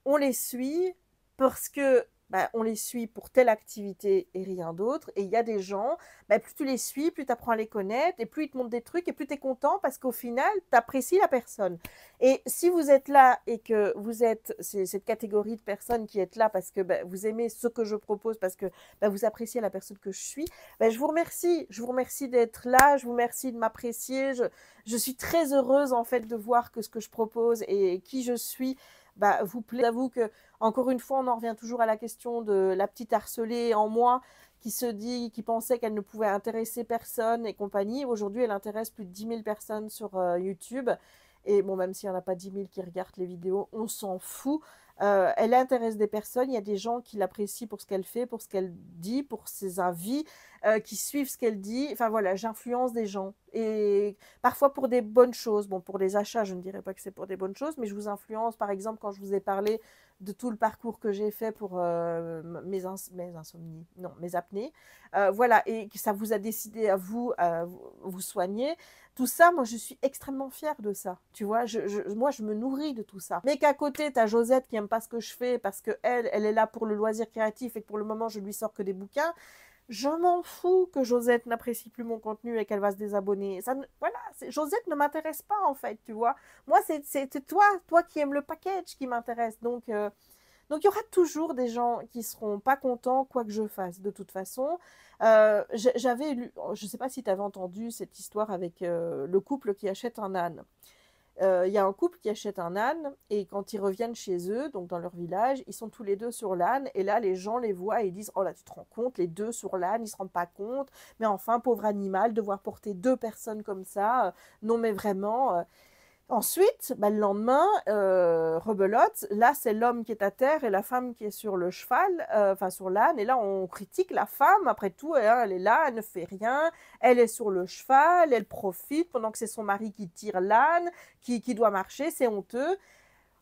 on les suit parce que bah, on les suit pour telle activité et rien d'autre. Et il y a des gens, bah, plus tu les suis, plus tu apprends à les connaître, et plus ils te montrent des trucs, et plus tu es content parce qu'au final, tu apprécies la personne. Et si vous êtes là et que vous êtes cette catégorie de personnes qui êtes là parce que bah, vous aimez ce que je propose, parce que bah, vous appréciez la personne que je suis, bah, je vous remercie. Je vous remercie d'être là, je vous remercie de m'apprécier. Je suis très heureuse en fait de voir que ce que je propose et qui je suis bah, vous plaît. J'avoue que, encore une fois, on en revient toujours à la question de la petite harcelée en moi qui pensait qu'elle ne pouvait intéresser personne et compagnie. Aujourd'hui, elle intéresse plus de 10 000 personnes sur YouTube. Et bon, même s'il n'y en a pas 10 000 qui regardent les vidéos, on s'en fout. Elle intéresse des personnes, il y a des gens qui l'apprécient pour ce qu'elle fait, pour ce qu'elle dit, pour ses avis, qui suivent ce qu'elle dit. Enfin voilà, j'influence des gens. Et parfois pour des bonnes choses. Bon, pour les achats, je ne dirais pas que c'est pour des bonnes choses, mais je vous influence, par exemple, quand je vous ai parlé de tout le parcours que j'ai fait pour mes insomnies, non, mes apnées. Voilà, et que ça vous a décidé à vous, vous soigner. Tout ça, moi, je suis extrêmement fière de ça. Tu vois, moi, je me nourris de tout ça. Mais qu'à côté, tu as Josette qui n'aime pas ce que je fais parce qu'elle est là pour le loisir créatif et que pour le moment, je lui sors que des bouquins. Je m'en fous que Josette n'apprécie plus mon contenu et qu'elle va se désabonner. Voilà, Josette ne m'intéresse pas, en fait, tu vois. Moi, c'est toi qui aimes le package qui m'intéresse. Donc, il y aura toujours des gens qui seront pas contents, quoi que je fasse, de toute façon. J'avais lu, je ne sais pas si tu avais entendu cette histoire avec le couple qui achète un âne. Il y a un couple qui achète un âne et quand ils reviennent chez eux, donc dans leur village, ils sont tous les deux sur l'âne et là les gens les voient et ils disent « Oh là, tu te rends compte, les deux sur l'âne, ils ne se rendent pas compte, mais enfin, pauvre animal, devoir porter 2 personnes comme ça, non mais vraiment... Ensuite, bah, le lendemain, rebelote, là c'est l'homme qui est à terre et la femme qui est sur le cheval, enfin sur l'âne, et là on critique la femme, après tout, elle est là, elle ne fait rien, elle est sur le cheval, elle profite pendant que c'est son mari qui tire l'âne, qui doit marcher, c'est honteux.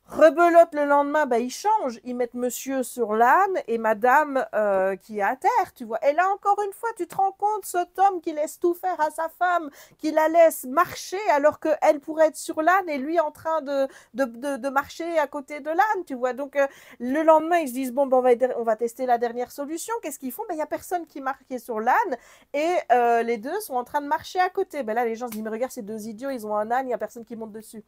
Rebelote le lendemain, bah, ils changent. Ils mettent monsieur sur l'âne et madame qui est à terre, tu vois. Et là, encore une fois, tu te rends compte, cet homme qui laisse tout faire à sa femme, qui la laisse marcher alors qu'elle pourrait être sur l'âne et lui en train de marcher à côté de l'âne, tu vois. Donc, le lendemain, ils se disent, bon, ben, on va tester la dernière solution. Qu'est-ce qu'ils font? Ben, il n'y a personne qui marque sur l'âne et les deux sont en train de marcher à côté. Ben, là, les gens se disent, mais regarde, ces deux idiots, ils ont un âne, il n'y a personne qui monte dessus.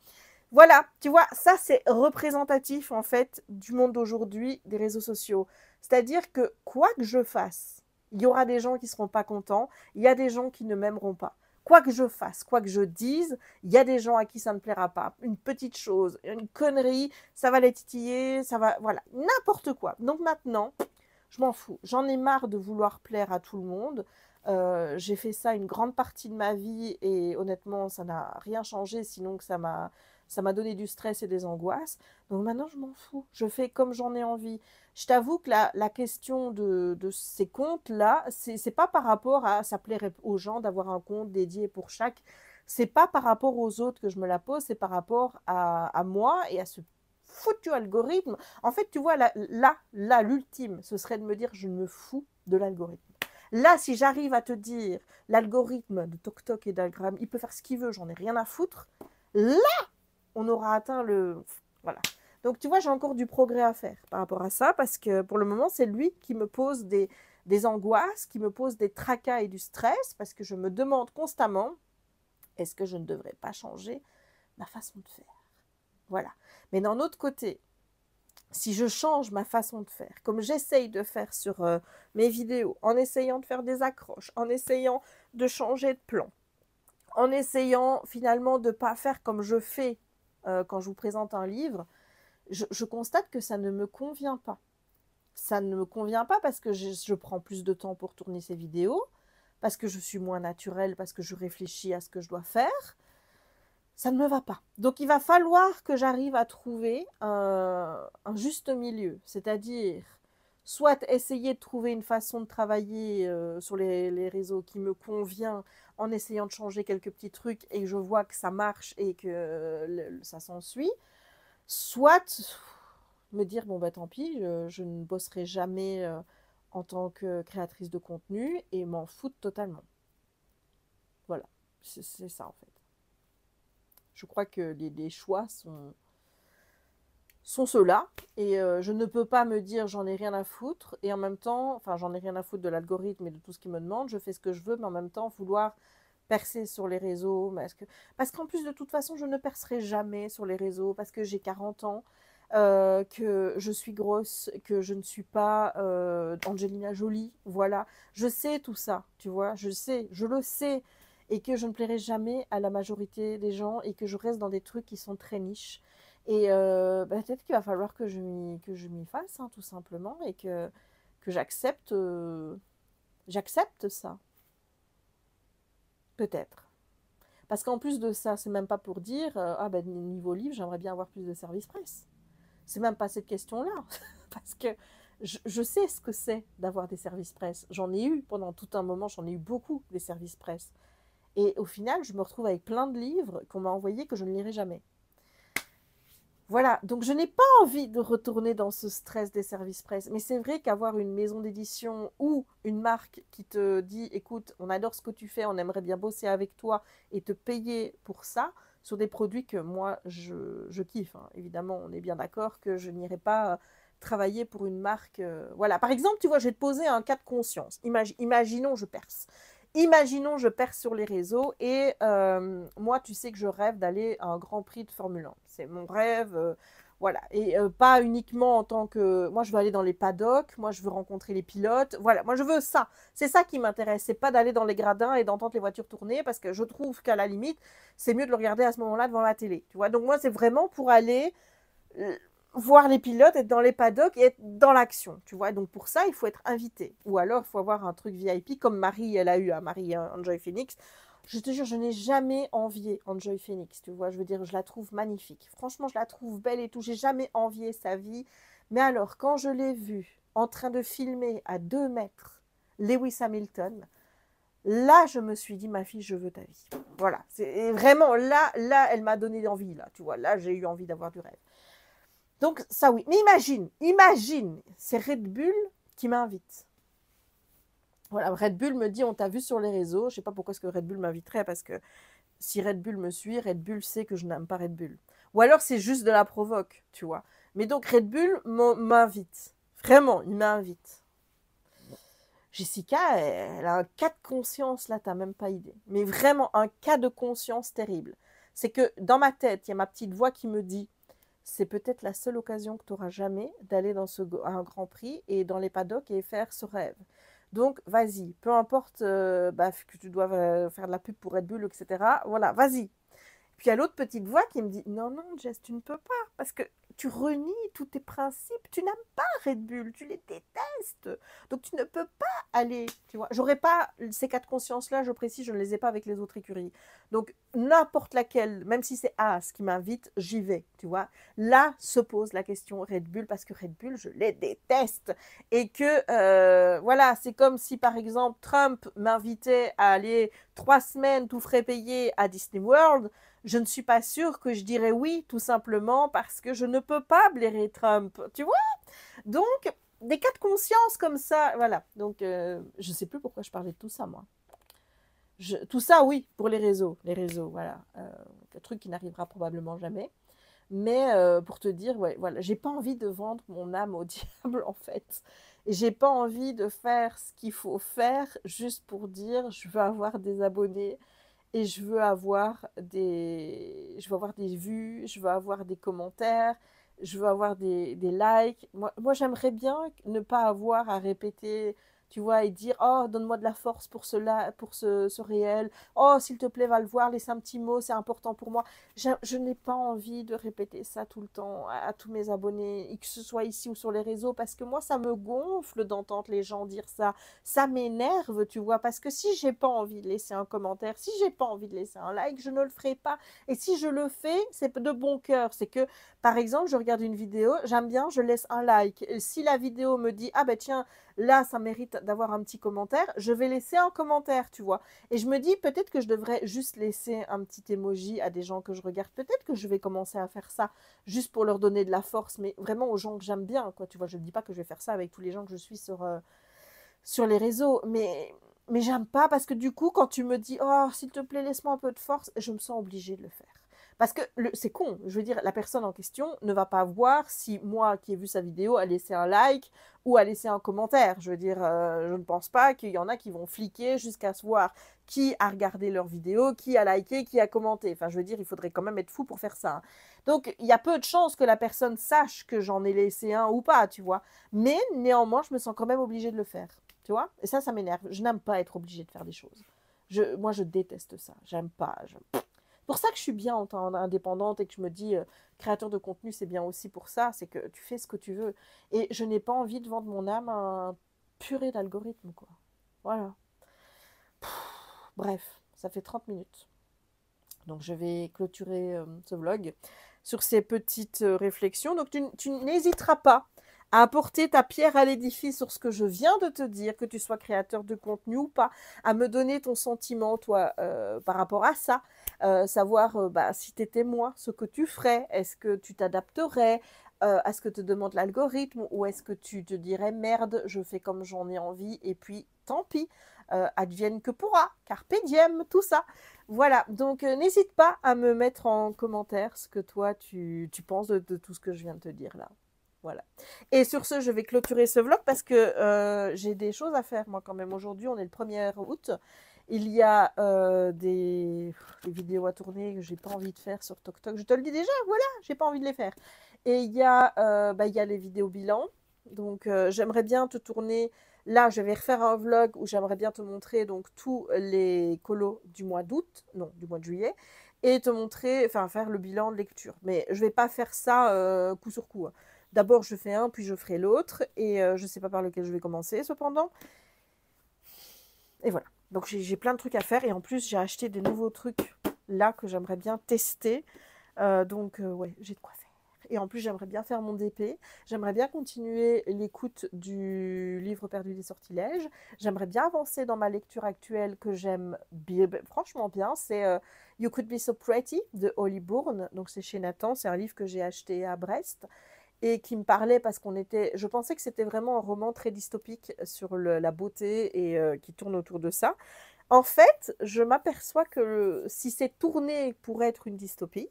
Voilà, tu vois, ça c'est représentatif en fait du monde d'aujourd'hui, des réseaux sociaux. C'est-à-dire que quoi que je fasse, il y aura des gens qui ne seront pas contents, il y a des gens qui ne m'aimeront pas. Quoi que je fasse, quoi que je dise, il y a des gens à qui ça ne plaira pas. Une petite chose, une connerie, ça va les titiller, ça va, voilà, n'importe quoi. Donc maintenant, je m'en fous. J'en ai marre de vouloir plaire à tout le monde. J'ai fait ça une grande partie de ma vie et honnêtement, ça n'a rien changé, sinon que ça m'a donné du stress et des angoisses. Donc maintenant, je m'en fous. Je fais comme j'en ai envie. Je t'avoue que la question de ces comptes-là, c'est pas par rapport à ça plairait aux gens d'avoir un compte dédié pour chaque. C'est pas par rapport aux autres que je me la pose, c'est par rapport à moi et à ce foutu algorithme. En fait, tu vois, là, l'ultime, ce serait de me dire je me fous de l'algorithme. Là, si j'arrive à te dire l'algorithme de TokTok et d'Algram, il peut faire ce qu'il veut, j'en ai rien à foutre. Là, on aura atteint le... Voilà. Donc, tu vois, j'ai encore du progrès à faire par rapport à ça, parce que pour le moment, c'est lui qui me pose des angoisses, qui me pose des tracas et du stress, parce que je me demande constamment, est-ce que je ne devrais pas changer ma façon de faire? Voilà. Mais d'un autre côté, si je change ma façon de faire, comme j'essaye de faire sur mes vidéos, en essayant de faire des accroches, en essayant de changer de plan, en essayant finalement de ne pas faire comme je fais quand je vous présente un livre, je constate que ça ne me convient pas. Ça ne me convient pas parce que je prends plus de temps pour tourner ces vidéos, parce que je suis moins naturelle, parce que je réfléchis à ce que je dois faire. Ça ne me va pas. Donc il va falloir que j'arrive à trouver un juste milieu, c'est-à-dire soit essayer de trouver une façon de travailler sur les réseaux qui me convient en essayant de changer quelques petits trucs et que je vois que ça marche et que ça s'ensuit, soit me dire bon bah tant pis, je ne bosserai jamais en tant que créatrice de contenu et m'en foutre totalement. Voilà, c'est ça en fait. Je crois que les choix sont ceux-là. Et je ne peux pas me dire j'en ai rien à foutre. Et en même temps, enfin j'en ai rien à foutre de l'algorithme et de tout ce qu'il me demande. Je fais ce que je veux, mais en même temps vouloir percer sur les réseaux. Parce qu'en plus de toute façon, je ne percerai jamais sur les réseaux parce que j'ai 40 ans. Que je suis grosse, que je ne suis pas Angelina Jolie, voilà. Je sais tout ça, tu vois, je sais, je le sais, et que je ne plairai jamais à la majorité des gens et que je reste dans des trucs qui sont très niches. Et bah, peut-être qu'il va falloir que je m'y fasse, hein, tout simplement, et que j'accepte ça, peut-être. Parce qu'en plus de ça, c'est même pas pour dire, ah ben niveau livre, j'aimerais bien avoir plus de services presse. C'est même pas cette question-là, parce que je sais ce que c'est d'avoir des services presse. J'en ai eu pendant tout un moment, j'en ai eu beaucoup des services presse. Et au final, je me retrouve avec plein de livres qu'on m'a envoyés que je ne lirai jamais. Voilà, donc je n'ai pas envie de retourner dans ce stress des services presse. Mais c'est vrai qu'avoir une maison d'édition ou une marque qui te dit, écoute, on adore ce que tu fais, on aimerait bien bosser avec toi et te payer pour ça, sur des produits que moi, je kiffe. Hein. Évidemment, on est bien d'accord que je n'irai pas travailler pour une marque. Voilà, par exemple, tu vois, je vais te poser un cas de conscience. Imaginons, je perce. Imaginons, je perce sur les réseaux et moi, tu sais que je rêve d'aller à un Grand Prix de Formule 1. C'est mon rêve, voilà. Et pas uniquement en tant que... Moi, je veux aller dans les paddocks, moi, je veux rencontrer les pilotes. Voilà, moi, je veux ça. C'est ça qui m'intéresse. C'est pas d'aller dans les gradins et d'entendre les voitures tourner parce que je trouve qu'à la limite, c'est mieux de le regarder à ce moment-là devant la télé. Tu vois, donc moi, c'est vraiment pour aller voir les pilotes, être dans les paddocks et être dans l'action, tu vois. Donc pour ça, il faut être invité. Ou alors, il faut avoir un truc VIP comme Marie, elle a eu, hein, Marie Enjoy Phoenix. Je te jure, je n'ai jamais envié Enjoy Phoenix, tu vois. Je veux dire, je la trouve magnifique. Franchement, je la trouve belle et tout. J'ai jamais envié sa vie. Mais alors, quand je l'ai vue en train de filmer à 2 mètres Lewis Hamilton, là, je me suis dit, ma fille, je veux ta vie. Voilà. Et vraiment, là, elle m'a donné envie, là. Tu vois, là, j'ai eu envie d'avoir du rêve. Donc, ça, oui. Mais imagine, c'est Red Bull qui m'invite. Voilà, Red Bull me dit, on t'a vu sur les réseaux. Je sais pas pourquoi est-ce que Red Bull m'inviterait, parce que si Red Bull me suit, Red Bull sait que je n'aime pas Red Bull. Ou alors c'est juste de la provoque, tu vois. Mais donc Red Bull m'invite. Vraiment, il m'invite. Jessica, elle a un cas de conscience, là, t'as même pas idée. Mais vraiment un cas de conscience terrible. C'est que dans ma tête, il y a ma petite voix qui me dit, c'est peut-être la seule occasion que tu auras jamais d'aller dans un Grand Prix et dans les paddocks et faire ce rêve. Donc, vas-y, peu importe que tu dois faire de la pub pour Red Bull, etc. Voilà, vas-y. Puis il y a l'autre petite voix qui me dit, non, non, Jess, tu ne peux pas, parce que tu renies tous tes principes, tu n'aimes pas Red Bull, tu les détestes, donc tu ne peux pas aller, tu vois. J'aurais pas ces cas de conscience-là, je précise, je ne les ai pas avec les autres écuries. Donc n'importe laquelle, même si c'est As qui m'invite, j'y vais, tu vois. Là se pose la question Red Bull, parce que Red Bull, je les déteste. Et que, voilà, c'est comme si par exemple Trump m'invitait à aller 3 semaines tout frais payé à Disney World. Je ne suis pas sûre que je dirais oui, tout simplement parce que je ne peux pas blairer Trump, tu vois. Donc, des cas de conscience comme ça, voilà. Donc, je ne sais plus pourquoi je parlais de tout ça, moi. Tout ça, oui, pour les réseaux, voilà. Le truc qui n'arrivera probablement jamais. Mais pour te dire, ouais, voilà, j'ai pas envie de vendre mon âme au diable, en fait. Et j'ai pas envie de faire ce qu'il faut faire juste pour dire je veux avoir des abonnés et je veux avoir des vues, je veux avoir des commentaires, je veux avoir des likes. Moi j'aimerais bien ne pas avoir à répéter, tu vois, et dire oh donne-moi de la force pour cela, pour ce réel. Oh s'il te plaît va le voir, laisse un petit mot, c'est important pour moi. Je n'ai pas envie de répéter ça tout le temps à tous mes abonnés, et que ce soit ici ou sur les réseaux, parce que moi ça me gonfle d'entendre les gens dire ça. Ça m'énerve, tu vois, parce que si j'ai pas envie de laisser un commentaire, si j'ai pas envie de laisser un like, je ne le ferai pas. Et si je le fais, c'est de bon cœur. C'est que, par exemple, je regarde une vidéo, j'aime bien, je laisse un like. Et si la vidéo me dit, ah ben tiens, là, ça mérite d'avoir un petit commentaire, je vais laisser un commentaire, tu vois. Et je me dis, peut-être que je devrais juste laisser un petit emoji à des gens que je regarde. Peut-être que je vais commencer à faire ça, juste pour leur donner de la force, mais vraiment aux gens que j'aime bien, quoi. Tu vois, je ne dis pas que je vais faire ça avec tous les gens que je suis sur les réseaux, mais j'aime pas parce que du coup, quand tu me dis, oh, s'il te plaît, laisse-moi un peu de force, je me sens obligée de le faire. Parce que c'est con, je veux dire, la personne en question ne va pas voir si moi qui ai vu sa vidéo a laissé un like ou a laissé un commentaire. Je veux dire, je ne pense pas qu'il y en a qui vont fliquer jusqu'à se voir qui a regardé leur vidéo, qui a liké, qui a commenté. Enfin, je veux dire, il faudrait quand même être fou pour faire ça. Donc, il y a peu de chances que la personne sache que j'en ai laissé un ou pas, tu vois. Mais néanmoins, je me sens quand même obligée de le faire. Tu vois. Et ça m'énerve. Je n'aime pas être obligée de faire des choses. Moi, je déteste ça. J'aime pas. C'est pour ça que je suis bien en tant indépendante et que je me dis, créateur de contenu, c'est bien aussi pour ça. C'est que tu fais ce que tu veux. Et je n'ai pas envie de vendre mon âme à un purée d'algorithme, quoi. Voilà. Bref, ça fait 30 minutes. Donc, je vais clôturer ce vlog sur ces petites réflexions. Donc, tu n'hésiteras pas à apporter ta pierre à l'édifice sur ce que je viens de te dire, que tu sois créateur de contenu ou pas, à me donner ton sentiment, toi, par rapport à ça, savoir si tu étais moi, ce que tu ferais, est-ce que tu t'adapterais à ce que te demande l'algorithme, ou est-ce que tu te dirais merde, je fais comme j'en ai envie, et puis tant pis, advienne que pourra, carpe diem, tout ça. Voilà, donc n'hésite pas à me mettre en commentaire ce que toi tu penses de tout ce que je viens de te dire là. Voilà. Et sur ce, je vais clôturer ce vlog parce que j'ai des choses à faire, moi, quand même. Aujourd'hui, on est le 1er août. Il y a des vidéos à tourner que j'ai pas envie de faire sur TokTok. Je te le dis déjà, voilà, j'ai pas envie de les faire. Et il y a les vidéos bilan. Donc, j'aimerais bien te tourner. Là, je vais refaire un vlog où j'aimerais bien te montrer donc tous les colos du mois d'août, non, du mois de juillet, et te montrer, enfin, faire le bilan de lecture. Mais je vais pas faire ça coup sur coup, hein. D'abord, je fais un, puis je ferai l'autre. Et je ne sais pas par lequel je vais commencer, cependant. Et voilà. Donc j'ai plein de trucs à faire et en plus j'ai acheté des nouveaux trucs là que j'aimerais bien tester. Ouais, j'ai de quoi faire. Et en plus j'aimerais bien faire mon DP. J'aimerais bien continuer l'écoute du livre perdu des sortilèges. J'aimerais bien avancer dans ma lecture actuelle que j'aime franchement bien. C'est You Could Be So Pretty de Holly Bourne. Donc c'est chez Nathan. C'est un livre que j'ai acheté à Brest et qui me parlait parce je pensais que c'était vraiment un roman très dystopique sur la beauté et qui tourne autour de ça. En fait, je m'aperçois que si c'est tourné pour être une dystopie,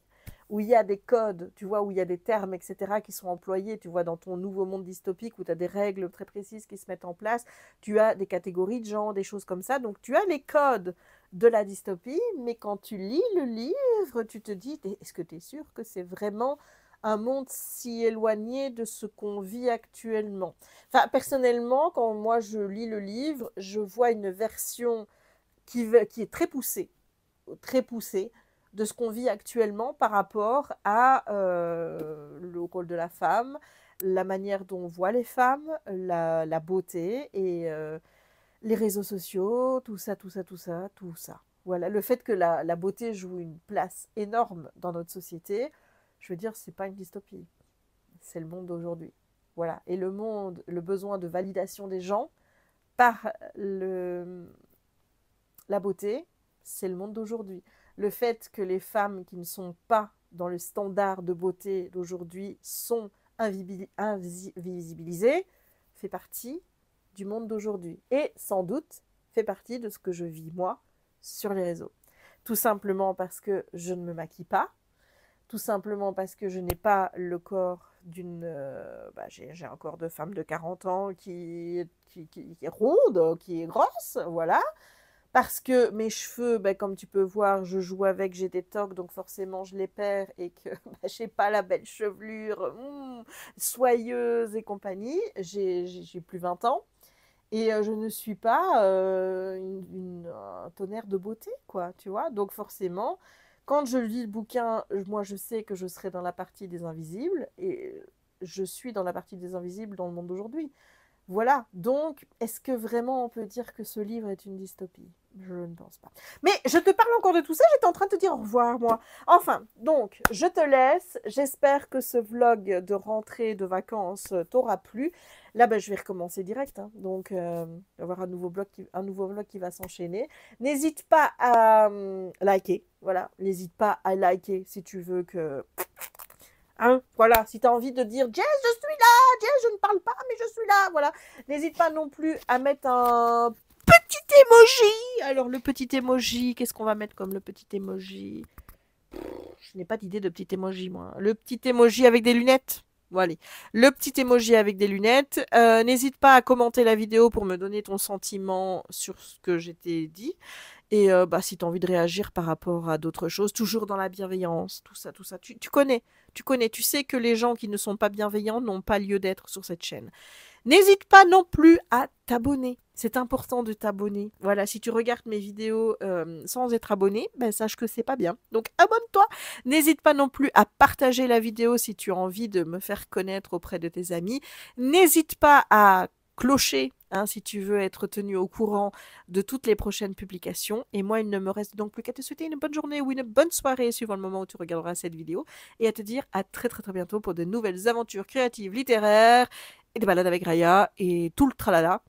où il y a des codes, tu vois, où il y a des termes, etc., qui sont employés, tu vois, dans ton nouveau monde dystopique, où tu as des règles très précises qui se mettent en place, tu as des catégories de gens, des choses comme ça, donc tu as les codes de la dystopie, mais quand tu lis le livre, tu te dis, est-ce que tu es sûr que c'est vraiment un monde si éloigné de ce qu'on vit actuellement? Enfin, personnellement, quand moi je lis le livre, je vois une version qui est très poussée de ce qu'on vit actuellement par rapport à le rôle de la femme, la manière dont on voit les femmes, la beauté et les réseaux sociaux, tout ça, tout ça, tout ça, tout ça. Voilà, le fait que la beauté joue une place énorme dans notre société, je veux dire, c'est pas une dystopie, c'est le monde d'aujourd'hui. Voilà, et le besoin de validation des gens par la beauté, c'est le monde d'aujourd'hui. Le fait que les femmes qui ne sont pas dans le standard de beauté d'aujourd'hui sont invisibilisées fait partie du monde d'aujourd'hui. Et sans doute fait partie de ce que je vis moi sur les réseaux. Tout simplement parce que je ne me maquille pas, tout simplement parce que je n'ai pas le corps d'une... j'ai un corps de femme de 40 ans qui est ronde, qui est grosse, voilà. Parce que mes cheveux, comme tu peux voir, je joue avec, j'ai des tocs, donc forcément je les perds et que j'ai pas la belle chevelure soyeuse et compagnie. J'ai plus 20 ans et je ne suis pas un tonnerre de beauté, quoi, tu vois. Donc forcément, quand je lis le bouquin, moi je sais que je serai dans la partie des invisibles et je suis dans la partie des invisibles dans le monde d'aujourd'hui. Voilà, donc est-ce que vraiment on peut dire que ce livre est une dystopie? Je ne pense pas. Mais je te parle encore de tout ça, j'étais en train de te dire au revoir, moi. Enfin, donc, je te laisse. J'espère que ce vlog de rentrée de vacances t'aura plu. Là, je vais recommencer direct. Hein. Donc, il va y avoir un nouveau vlog qui va s'enchaîner. N'hésite pas à liker. Voilà, n'hésite pas à liker si tu veux que... Hein, voilà, si tu as envie de dire « Jess, je suis là! Jess, je ne parle pas, mais je suis là !» Voilà, n'hésite pas non plus à mettre un petit emoji. Alors, le petit emoji, qu'est-ce qu'on va mettre comme le petit emoji? Je n'ai pas d'idée de petit emoji, moi. Le petit emoji avec des lunettes. Voilà, le petit emoji avec des lunettes. N'hésite pas à commenter la vidéo pour me donner ton sentiment sur ce que je t'ai dit. Et si tu as envie de réagir par rapport à d'autres choses, toujours dans la bienveillance, tout ça, tout ça. Tu connais, tu sais que les gens qui ne sont pas bienveillants n'ont pas lieu d'être sur cette chaîne. N'hésite pas non plus à t'abonner. C'est important de t'abonner. Voilà, si tu regardes mes vidéos sans être abonné, sache que c'est pas bien. Donc abonne-toi. N'hésite pas non plus à partager la vidéo si tu as envie de me faire connaître auprès de tes amis. N'hésite pas à clocher si tu veux être tenu au courant de toutes les prochaines publications. Et moi, il ne me reste donc plus qu'à te souhaiter une bonne journée ou une bonne soirée suivant le moment où tu regarderas cette vidéo et à te dire à très très très bientôt pour de nouvelles aventures créatives, littéraires et des balades avec Raya et tout le tralala.